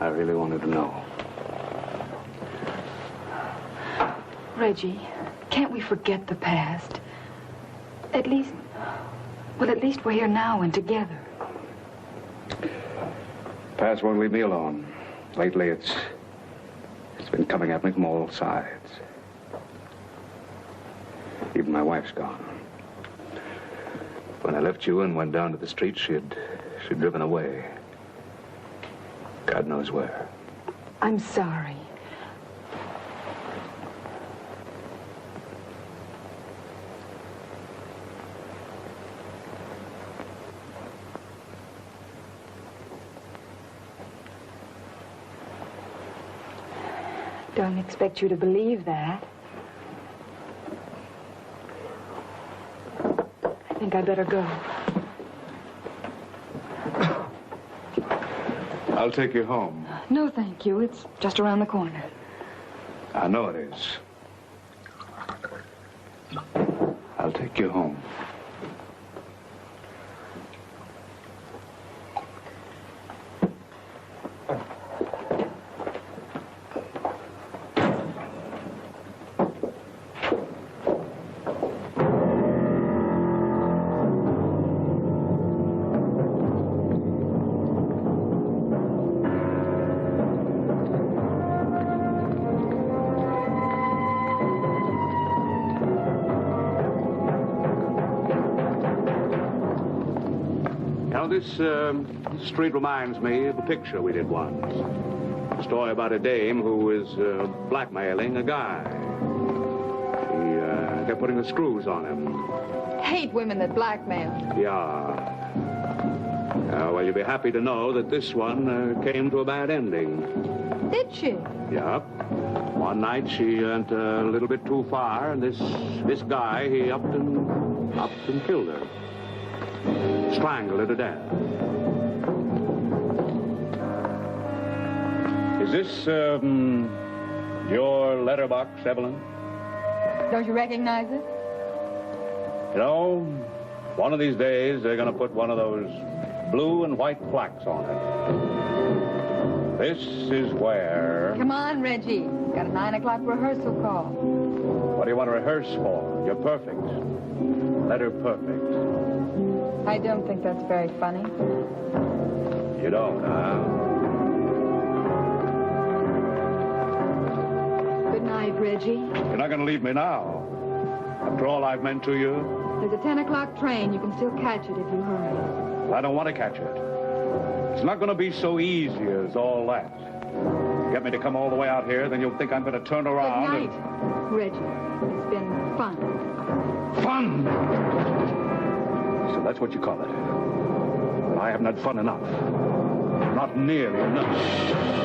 I really wanted to know. Reggie, can't we forget the past? At least we're here now and together. Past won't leave me alone. Lately, it's been coming at me from all sides. Even my wife's gone. When I left you and went down to the street, she'd driven away. God knows where. I'm sorry. Don't expect you to believe that. I think I better go. I'll take you home. No, thank you. It's just around the corner. I know it is. I'll take you home. This street reminds me of a picture we did once. A story about a dame who was blackmailing a guy. He kept putting the screws on him. Hate women that blackmail. Yeah. Well, you'll be happy to know that this one came to a bad ending. Did she? Yep. One night she went a little bit too far, and this guy, he upped and killed her. Strangled her to death. Is this, your letterbox, Evelyn? Don't you recognize it? You know, one of these days they're going to put one of those blue and white plaques on it. This is where... Come on, Reggie. Got a 9 o'clock rehearsal call. What do you want to rehearse for? You're perfect. Letter perfect. I don't think that's very funny. You don't, huh? Good night, Reggie. You're not going to leave me now. After all I've meant to you. There's a 10 o'clock train. You can still catch it if you hurry. I don't want to catch it. It's not going to be so easy as all that. Get me to come all the way out here, then you'll think I'm going to turn around. Good night, Reggie. It's been fun. Fun? So that's what you call it. Well, I haven't had fun enough. Not nearly enough.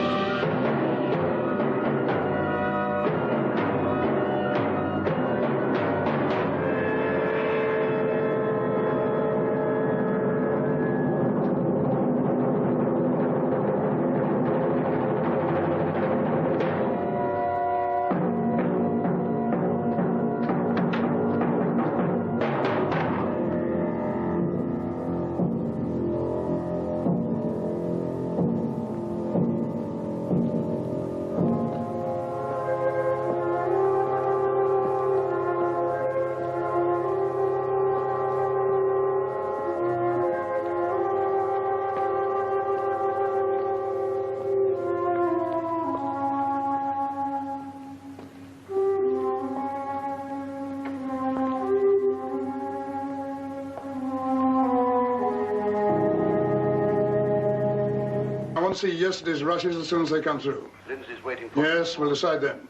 won't see yesterday's rushes as soon as they come through. Lindsay's waiting for... Yes, we'll decide then.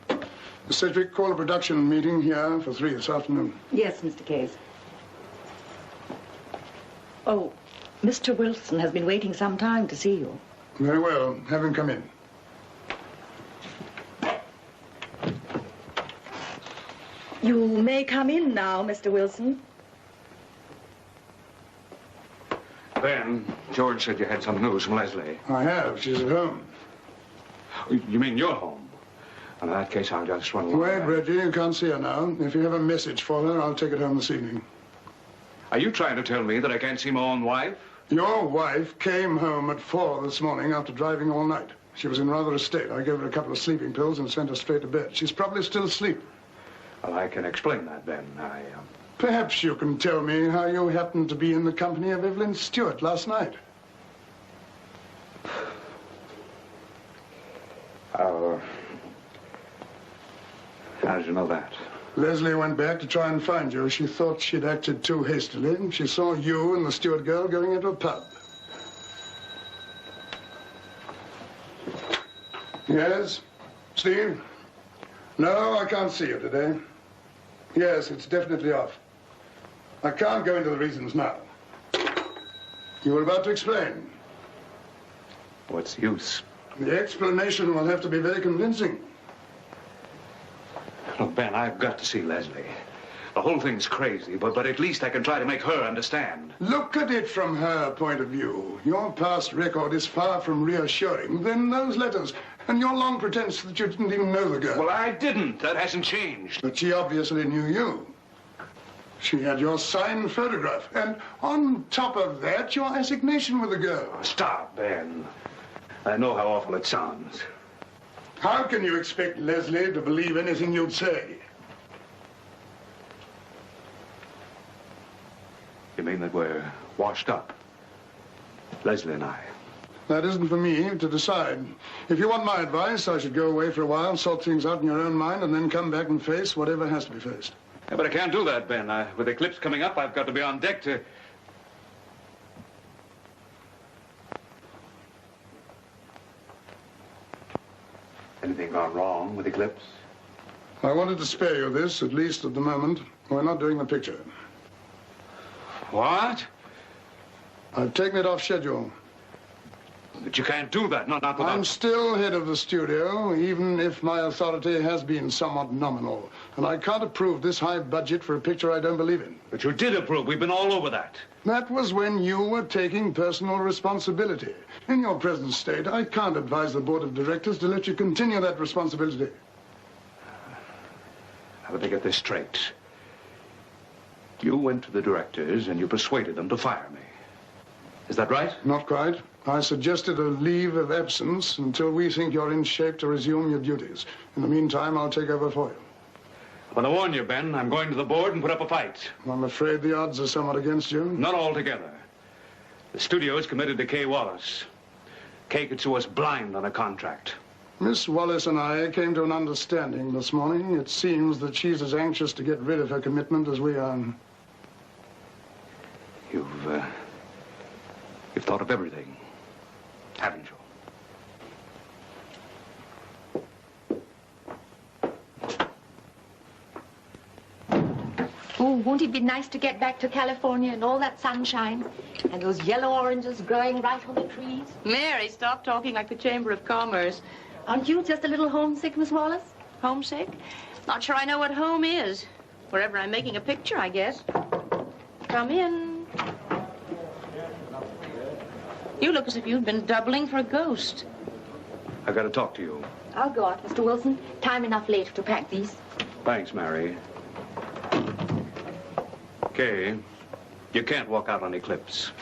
Cedric, call a production meeting here for 3 this afternoon. Yes, Mr. Case. Oh, Mr. Wilson has been waiting some time to see you. Very well. Have him come in. You may come in now, Mr. Wilson. Ben, George said you had some news from Leslie. I have. She's at home. You mean you're home? In that case, I'll just run along. Wait, Reggie, you can't see her now. If you have a message for her, I'll take it home this evening. Are you trying to tell me that I can't see my own wife? Your wife came home at 4 this morning after driving all night. She was in rather a state. I gave her a couple of sleeping pills and sent her straight to bed. She's probably still asleep. Well, I can explain that, Ben. Perhaps you can tell me how you happened to be in the company of Evelyn Stewart last night. How did you know that? Leslie went back to try and find you. She thought she'd acted too hastily. She saw you and the Stewart girl going into a pub. Yes? Steve? No, I can't see you today. Yes, it's definitely off. I can't go into the reasons now. You were about to explain. What's the use? The explanation will have to be very convincing. Look, Ben, I've got to see Leslie. The whole thing's crazy, but at least I can try to make her understand. Look at it from her point of view. Your past record is far from reassuring. Then those letters, and your long pretense that you didn't even know the girl. Well, I didn't. That hasn't changed. But she obviously knew you. She had your signed photograph. And on top of that, your assignation with the girl. Stop, Ben. I know how awful it sounds. How can you expect Leslie to believe anything you'd say? You mean that we're washed up? Leslie and I. That isn't for me to decide. If you want my advice, I should go away for a while, sort things out in your own mind, and then come back and face whatever has to be faced. Yeah, but I can't do that, Ben. With Eclipse coming up, I've got to be on deck to... Anything gone wrong with Eclipse? I wanted to spare you this, at least at the moment. We're not doing the picture. What? I've taken it off schedule. But you can't do that, not without... I'm still head of the studio, even if my authority has been somewhat nominal. And I can't approve this high budget for a picture I don't believe in. But you did approve. We've been all over that. That was when you were taking personal responsibility. In your present state, I can't advise the board of directors to let you continue that responsibility. I better get this straight. You went to the directors and you persuaded them to fire me. Is that right? Not quite. I suggested a leave of absence until we think you're in shape to resume your duties. In the meantime, I'll take over for you. Well, I warn you, Ben, I'm going to the board and put up a fight. I'm afraid the odds are somewhat against you. Not altogether. The studio is committed to Kay Wallace. Kay could sue us blind on a contract. Miss Wallace and I came to an understanding this morning. It seems that she's as anxious to get rid of her commitment as we are. You've thought of everything, haven't you? Oh, won't it be nice to get back to California and all that sunshine? And those yellow oranges growing right on the trees? Mary, stop talking like the Chamber of Commerce. Aren't you just a little homesick, Miss Wallace? Homesick? Not sure I know what home is. Wherever I'm making a picture, I guess. Come in. You look as if you'd been doubling for a ghost. I've got to talk to you. I'll go out, Mr. Wilson. Time enough later to pack these. Thanks, Mary. Kay, you can't walk out on Eclipse.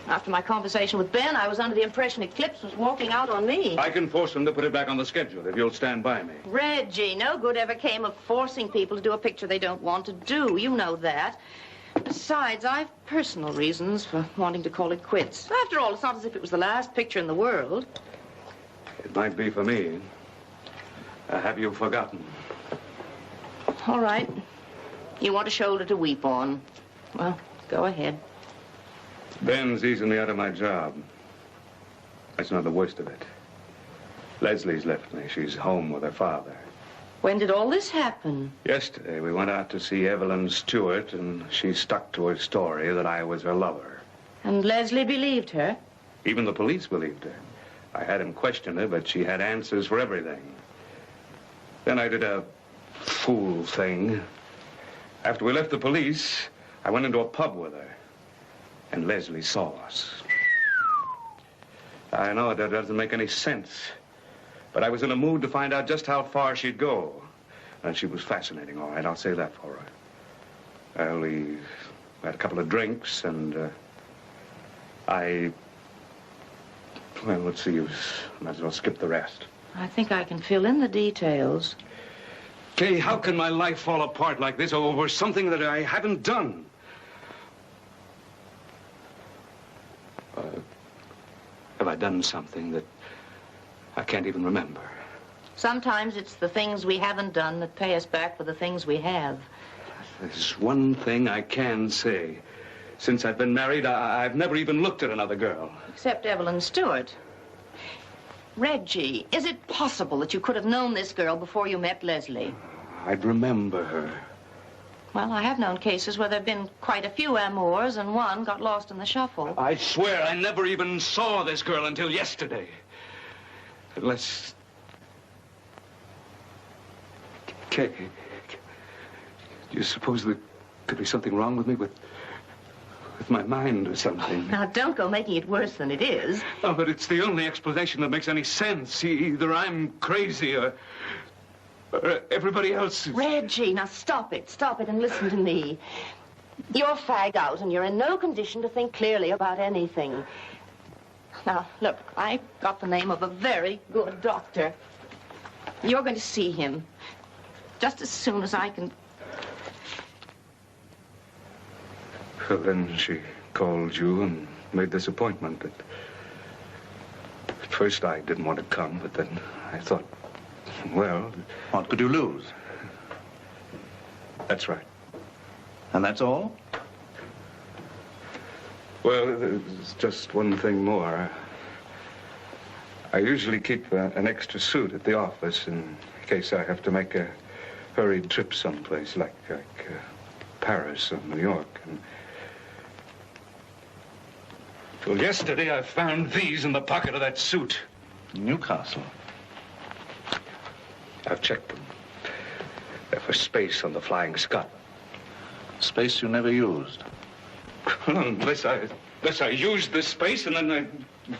After my conversation with Ben, I was under the impression Eclipse was walking out on me. I can force them to put it back on the schedule if you'll stand by me. Reggie, no good ever came of forcing people to do a picture they don't want to do. You know that. Besides, I've personal reasons for wanting to call it quits. After all, it's not as if it was the last picture in the world. It might be for me. Have you forgotten? All right. You want a shoulder to weep on. Well, go ahead. Ben's easing me out of my job. That's not the worst of it. Leslie's left me. She's home with her father. When did all this happen? Yesterday, we went out to see Evelyn Stewart, and she stuck to her story that I was her lover. And Leslie believed her? Even the police believed her. I had him question her, but she had answers for everything. Then I did a fool thing. After we left the police, I went into a pub with her, and Leslie saw us. I know that doesn't make any sense, but I was in a mood to find out just how far she'd go. And she was fascinating, all right, I'll say that for her. We had a couple of drinks, and well, let's see, might as well skip the rest. I think I can fill in the details. Kay, how can my life fall apart like this over something that I haven't done? Have I done something that I can't even remember? Sometimes it's the things we haven't done that pay us back for the things we have. There's one thing I can say. Since I've been married, I've never even looked at another girl. Except Evelyn Stewart. Reggie, is it possible that you could have known this girl before you met Leslie? I'd remember her. Well, I have known cases where there have been quite a few amours and one got lost in the shuffle. I swear I never even saw this girl until yesterday. Unless... Kay, do you suppose there could be something wrong with me, with my mind or something? Now, don't go making it worse than it is. Oh, but it's the only explanation that makes any sense. Either I'm crazy or everybody else is... Reggie, now stop it and listen to me. You're fagged out and you're in no condition to think clearly about anything. Now, look, I got the name of a very good doctor. You're going to see him just as soon as I can... Well, then she called you and made this appointment. At first I didn't want to come, but then I thought, well... What could you lose? That's right. And that's all? Well, there's just one thing more. I usually keep an extra suit at the office in case I have to make a hurried trip someplace like Paris or New York. And well, yesterday I found these in the pocket of that suit. Newcastle. I've checked them. They're for space on the Flying Scot. Space you never used. Unless I used this space and then I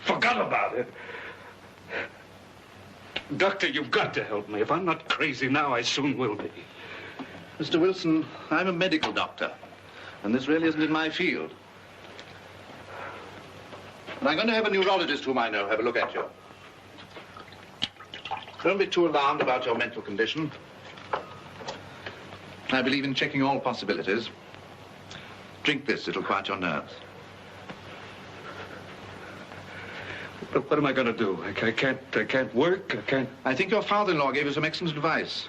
forgot about it. Doctor, you've got to help me. If I'm not crazy now, I soon will be. Mr. Wilson, I'm a medical doctor, and this really isn't in my field. But I'm going to have a neurologist whom I know have a look at you. Don't be too alarmed about your mental condition. I believe in checking all possibilities. Drink this, it'll quiet your nerves. But what am I going to do? I can't work, I can't... I think your father-in-law gave you some excellent advice.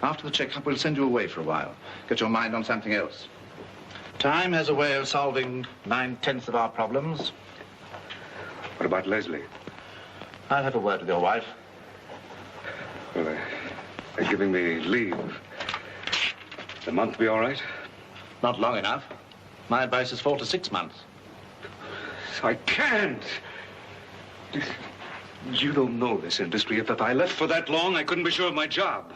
After the checkup, we'll send you away for a while. Get your mind on something else. Time has a way of solving 9/10 of our problems. What about Leslie? I'll have a word with your wife. Well, they're giving me leave. A month be all right? Not long enough. My advice is 4 to 6 months. I can't. You don't know this industry. If I left for that long, I couldn't be sure of my job.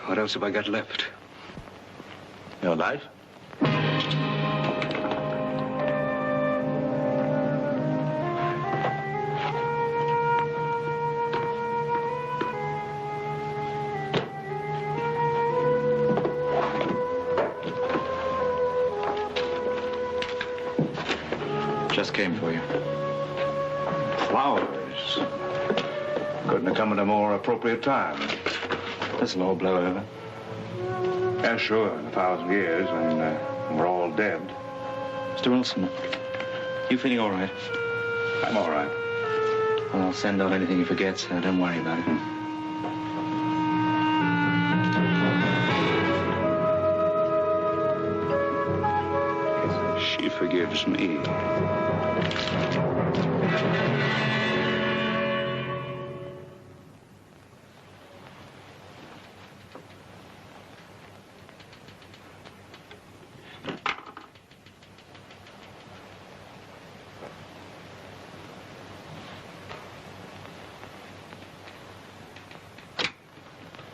What else have I got left? Your life? Just came for you. Flowers. Couldn't have come at a more appropriate time. This'll all blow over. Yeah, sure. In 1,000 years when we're all dead. Mr. Wilson, you feeling all right? I'm all right. Well, I'll send out anything you forget, so don't worry about it. She forgives me.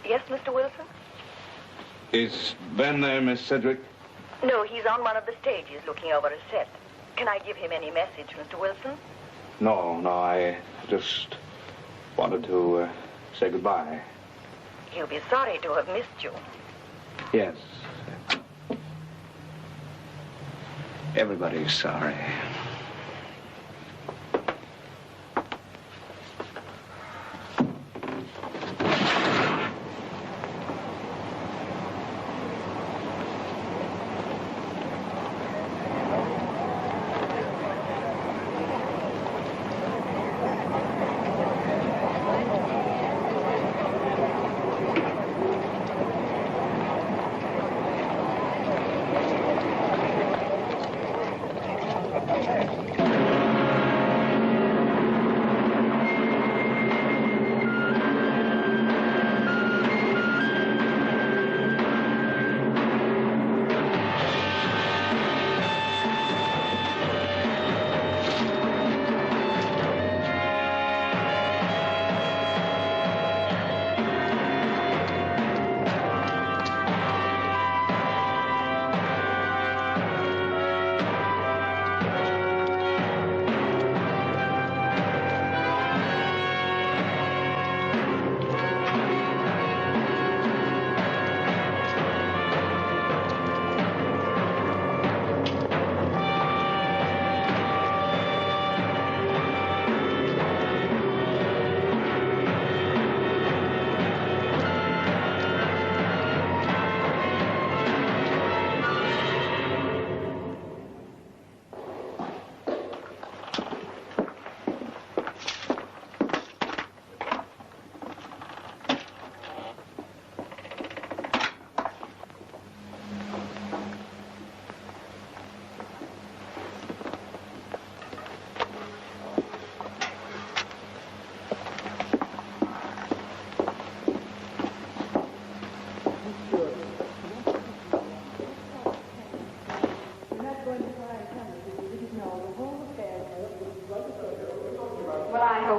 Yes, Mr. Wilson? Is Ben there, Miss Sedgwick? No, he's on one of the stages looking over a set. Can I give him any message, Mr. Wilson? No, I just wanted to say goodbye. He'll be sorry to have missed you. Yes. Everybody's sorry.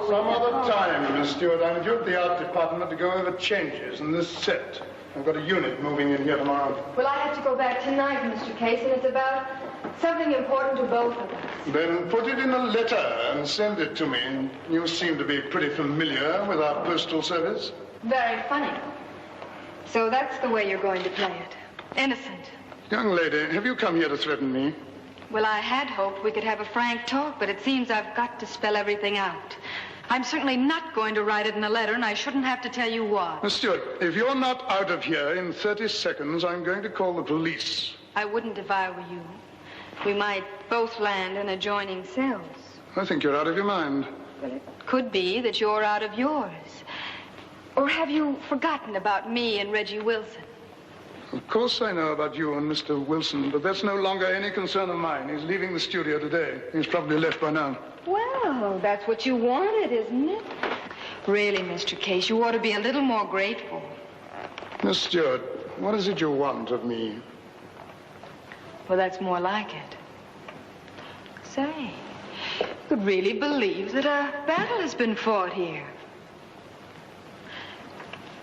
Some other time, Miss Stewart. I'm due at the art department to go over changes in this set. I've got a unit moving in here tomorrow. Well, I have to go back tonight, Mr. Case, and it's about something important to both of us. Then put it in a letter and send it to me. You seem to be pretty familiar with our postal service. Very funny. So that's the way you're going to play it. Innocent. Young lady, have you come here to threaten me? Well, I had hoped we could have a frank talk, but it seems I've got to spell everything out. I'm certainly not going to write it in a letter, and I shouldn't have to tell you why. Miss Stewart, if you're not out of here in 30 seconds, I'm going to call the police. I wouldn't if I were you. We might both land in adjoining cells. I think you're out of your mind. Well, it could be that you're out of yours. Or have you forgotten about me and Reggie Wilson? Of course I know about you and Mr. Wilson, but that's no longer any concern of mine. He's leaving the studio today. He's probably left by now. Well, that's what you wanted, isn't it? Really, Mr. Case, you ought to be a little more grateful. Miss Stewart, what is it you want of me? Well, that's more like it. Say, you could really believe that a battle has been fought here.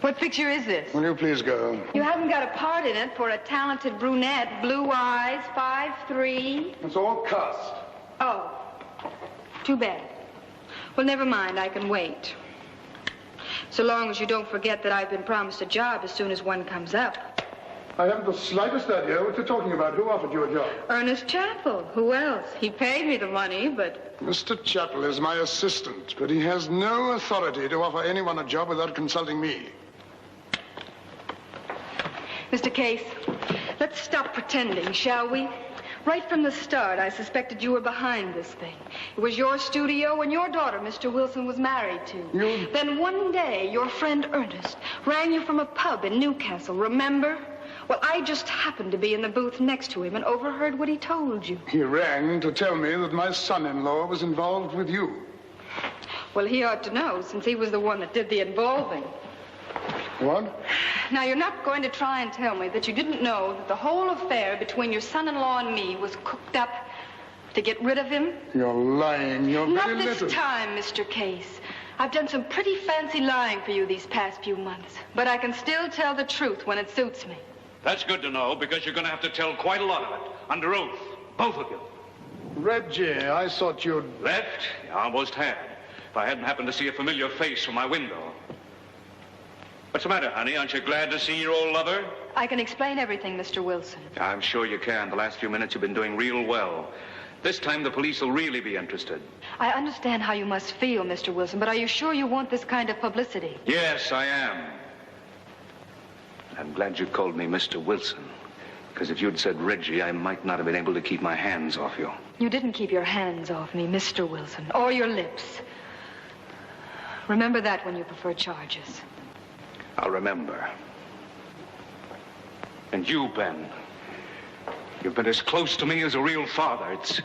What picture is this? Will you please go? You haven't got a part in it for a talented brunette, blue eyes, 5'3". It's all cast. Oh, too bad. Well, never mind, I can wait. So long as you don't forget that I've been promised a job as soon as one comes up. I haven't the slightest idea what you're talking about. Who offered you a job? Ernest Chappell. Who else? He paid me the money, but... Mr. Chappell is my assistant, but he has no authority to offer anyone a job without consulting me. Mr. Case, let's stop pretending, shall we? Right from the start, I suspected you were behind this thing. It was your studio and your daughter, Mr. Wilson, was married to. Then one day, your friend Ernest rang you from a pub in Newcastle, remember? Well, I just happened to be in the booth next to him and overheard what he told you. He rang to tell me that my son-in-law was involved with you. Well, he ought to know, since he was the one that did the involving. What? Now, you're not going to try and tell me that you didn't know that the whole affair between your son-in-law and me was cooked up to get rid of him? You're lying. You're Not very this little. time, Mr. Case. I've done some pretty fancy lying for you these past few months, but I can still tell the truth when it suits me. That's good to know, because you're going to have to tell quite a lot of it, under oath, both of you. Reggie, I thought you'd... Left? You almost had. If I hadn't happened to see a familiar face from my window. What's the matter, honey? Aren't you glad to see your old lover? I can explain everything, Mr. Wilson. I'm sure you can. The last few minutes you've been doing real well. This time the police will really be interested. I understand how you must feel, Mr. Wilson, but are you sure you want this kind of publicity? Yes, I am. I'm glad you called me Mr. Wilson. Because if you'd said Reggie, I might not have been able to keep my hands off you. You didn't keep your hands off me, Mr. Wilson, or your lips. Remember that when you prefer charges. I'll remember. And you, Ben, you've been as close to me as a real father. It's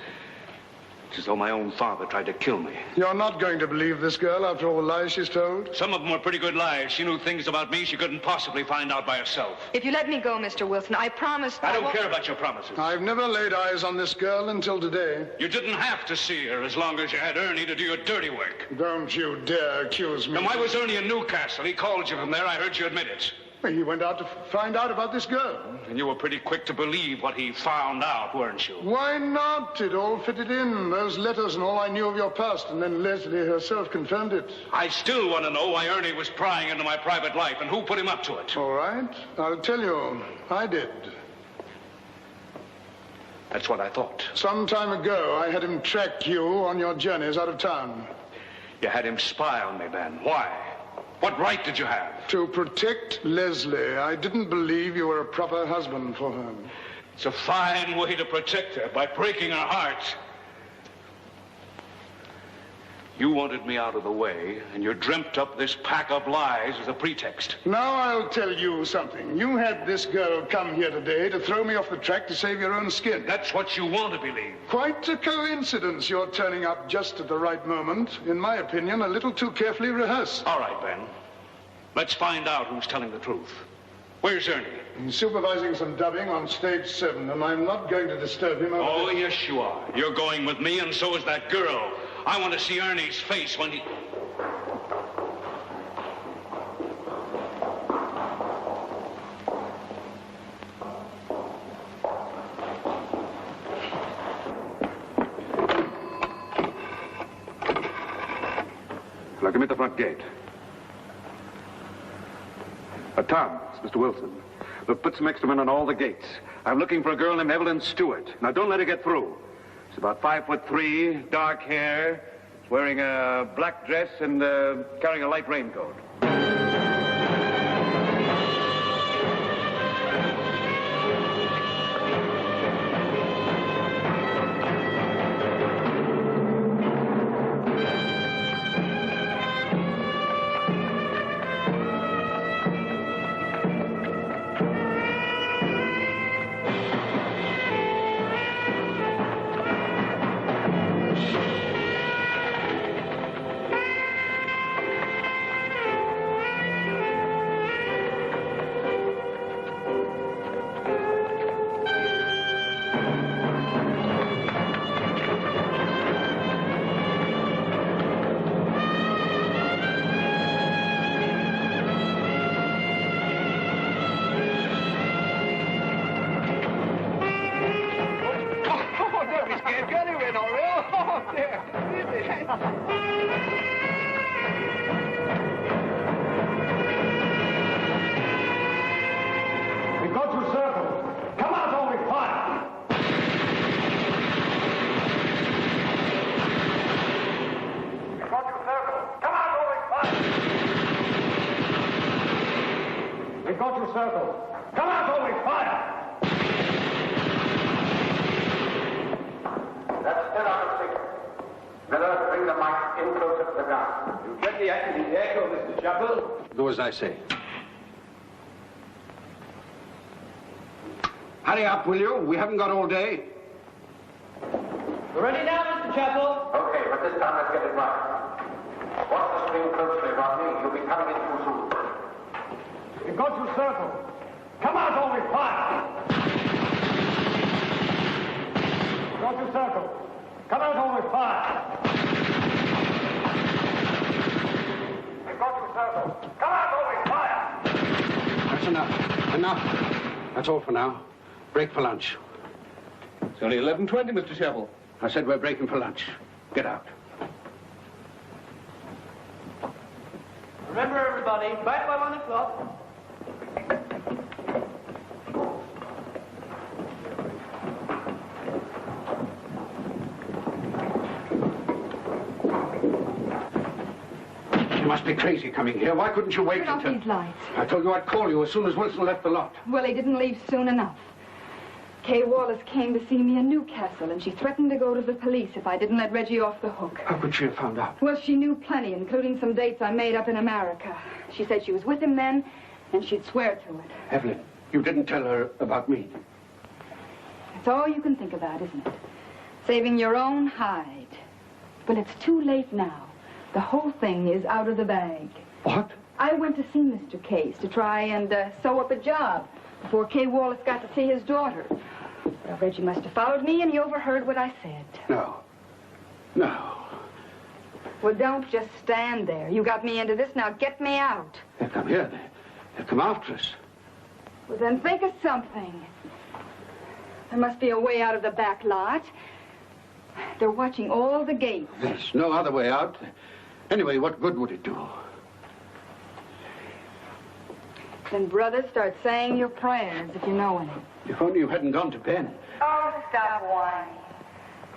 as though my own father tried to kill me. You're not going to believe this girl after all the lies she's told? Some of them were pretty good lies. She knew things about me she couldn't possibly find out by herself. If you let me go, Mr. Wilson, I promise I don't care about your promises. I've never laid eyes on this girl until today. You didn't have to see her as long as you had Ernie to do your dirty work. Don't you dare accuse me. And why was Ernie in Newcastle? He called you from there. I heard you admit it. Well, he went out to find out about this girl. And you were pretty quick to believe what he found out, weren't you? Why not? It all fitted in. Those letters and all I knew of your past. And then Leslie herself confirmed it. I still want to know why Ernie was prying into my private life and who put him up to it. All right. I'll tell you. I did. That's what I thought. Some time ago, I had him track you on your journeys out of town. You had him spy on me, Ben. Why? What right did you have? To protect Leslie. I didn't believe you were a proper husband for her. It's a fine way to protect her, by breaking her heart. You wanted me out of the way, and you dreamt up this pack of lies as a pretext. Now I'll tell you something. You had this girl come here today to throw me off the track to save your own skin. That's what you want to believe. Quite a coincidence you're turning up just at the right moment. In my opinion, a little too carefully rehearsed. All right, Ben. Let's find out who's telling the truth. Where's Ernie? He's supervising some dubbing on stage 7, and I'm not going to disturb him. Oh, yes, you are. You're going with me, and so is that girl. I want to see Ernie's face when he... Look, I'm at the front gate. Tom, it's Mr. Wilson. Look, put some extra men on all the gates. I'm looking for a girl named Evelyn Stewart. Now, don't let her get through. She's about 5'3", dark hair, wearing a black dress and carrying a light raincoat. Do as I say. Hurry up, will you? We haven't got all day. We're ready now, Mr. Chapel. Okay, but this time let's get it right. Watch the screen closely, Rodney. You'll be coming in too soon. We've got your circle. Come out or we fire. We've got your circle. Come out or we fire. enough. Enough. That's all for now. Break for lunch. It's only 11:20, Mr. Sheppel. I said we're breaking for lunch. Get out. Remember, everybody, back by 1 o'clock. You must be crazy coming here. Why couldn't you wait Turn off until... these lights. I told you I'd call you as soon as Wilson left the lot. Well, he didn't leave soon enough. Kay Wallace came to see me in Newcastle, and she threatened to go to the police if I didn't let Reggie off the hook. How could she have found out? Well, she knew plenty, including some dates I made up in America. She said she was with him then, and she'd swear to it. Evelyn, you didn't tell her about me. That's all you can think about, isn't it? Saving your own hide. But it's too late now. The whole thing is out of the bag. What? I went to see Mr. Case to try and sew up a job before Kay Wallace got to see his daughter. Well, Reggie must have followed me, and he overheard what I said. No. No. Well, don't just stand there. You got me into this. Now get me out. They'll come here. They'll come after us. Well, then think of something. There must be a way out of the back lot. They're watching all the gates. There's no other way out. Anyway, what good would it do? Then, brother, start saying your prayers if you know any. If only you hadn't gone to Ben. Oh, stop whining.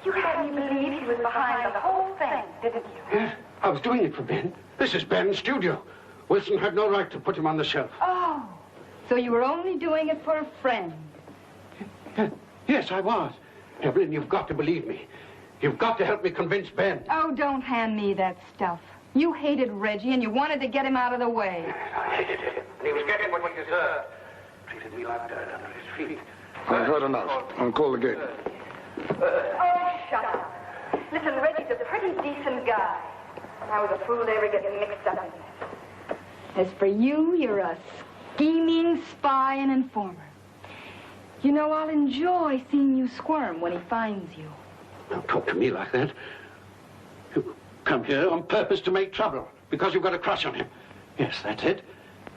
You had me believe he was behind the whole thing, didn't you? Yes, I was doing it for Ben. This is Ben's studio. Wilson had no right to put him on the shelf. Oh, so you were only doing it for a friend. Yes, I was. Evelyn, you've got to believe me. You've got to help me convince Ben. Oh, don't hand me that stuff. You hated Reggie, and you wanted to get him out of the way. I hated him. And he was getting what he deserved. Treated me like dirt under his feet. I've heard enough. I'll call the gate. Oh, shut up. Listen, Reggie's a pretty decent guy. I was a fool to ever get mixed up in this. As for you, you're a scheming spy and informer. You know, I'll enjoy seeing you squirm when he finds you. Don't talk to me like that. You come here on purpose to make trouble because you've got a crush on him. Yes, that's it.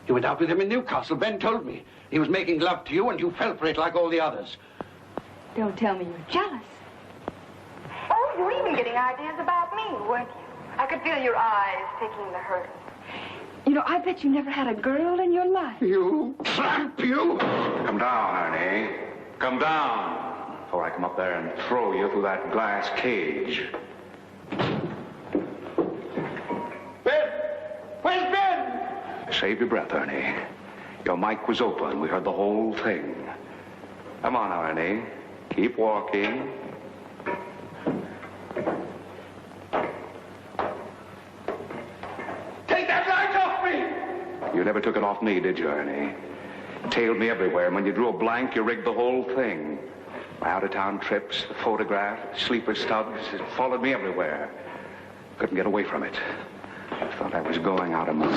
You went out with him in Newcastle. Ben told me. He was making love to you and you fell for it like all the others. Don't tell me you're jealous. Oh, you were even getting ideas about me, weren't you? I could feel your eyes taking the hurt. You know, I bet you never had a girl in your life. You tramp, you! Come down, Ernie. Come down. Before I come up there and throw you through that glass cage. Ben! Where's Ben? Save your breath, Ernie. Your mic was open. We heard the whole thing. Come on, Ernie. Keep walking. Take that light off me! You never took it off me, did you, Ernie? Tailed me everywhere, and when you drew a blank, you rigged the whole thing. My out-of-town trips, the photograph, sleeper stubs, it followed me everywhere. Couldn't get away from it. I thought I was going out of my...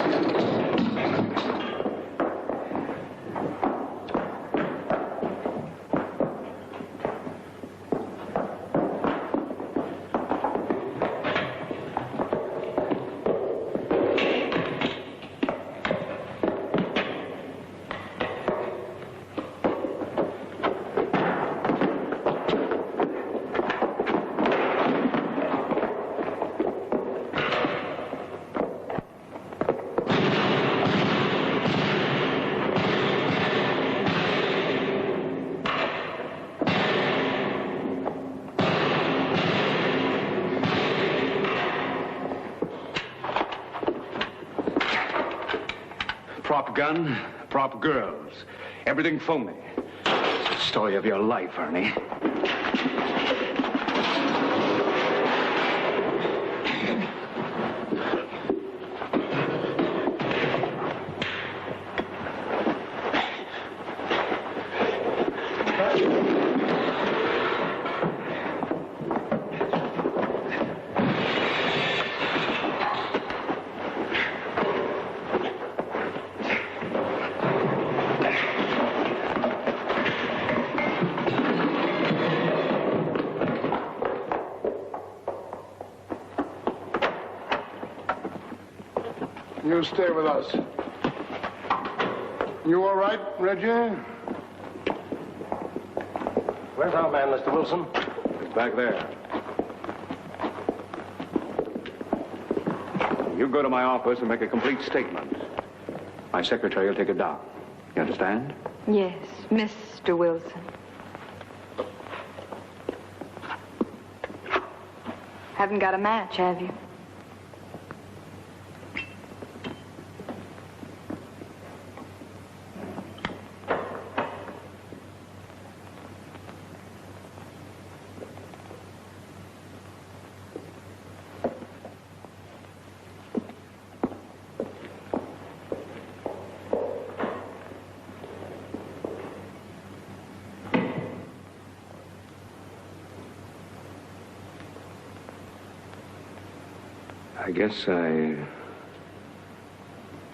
Prop gun, prop girls. Everything phony. It's the story of your life, Ernie. You stay with us. You all right, Reggie? Where's our man, Mr. Wilson? He's back there. You go to my office and make a complete statement. My secretary will take it down. You understand? Yes, Mr. Wilson. Haven't got a match, have you? I guess I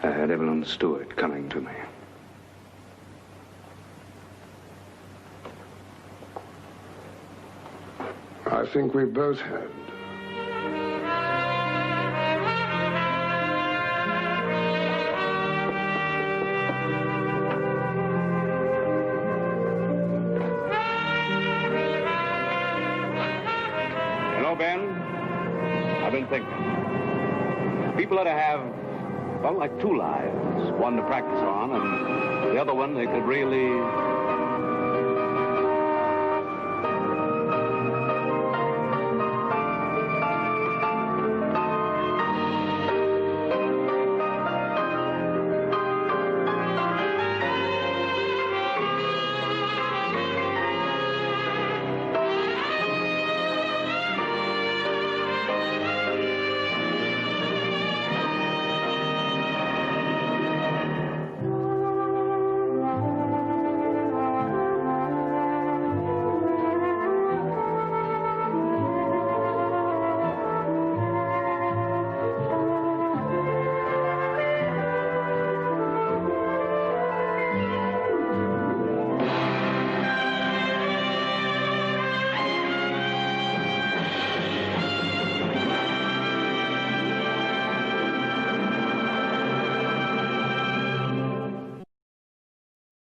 had Evelyn Stewart coming to me. I think we both had. You know, Ben, I've been thinking. People ought to have, well, like two lives. One to practice on, and the other one they could really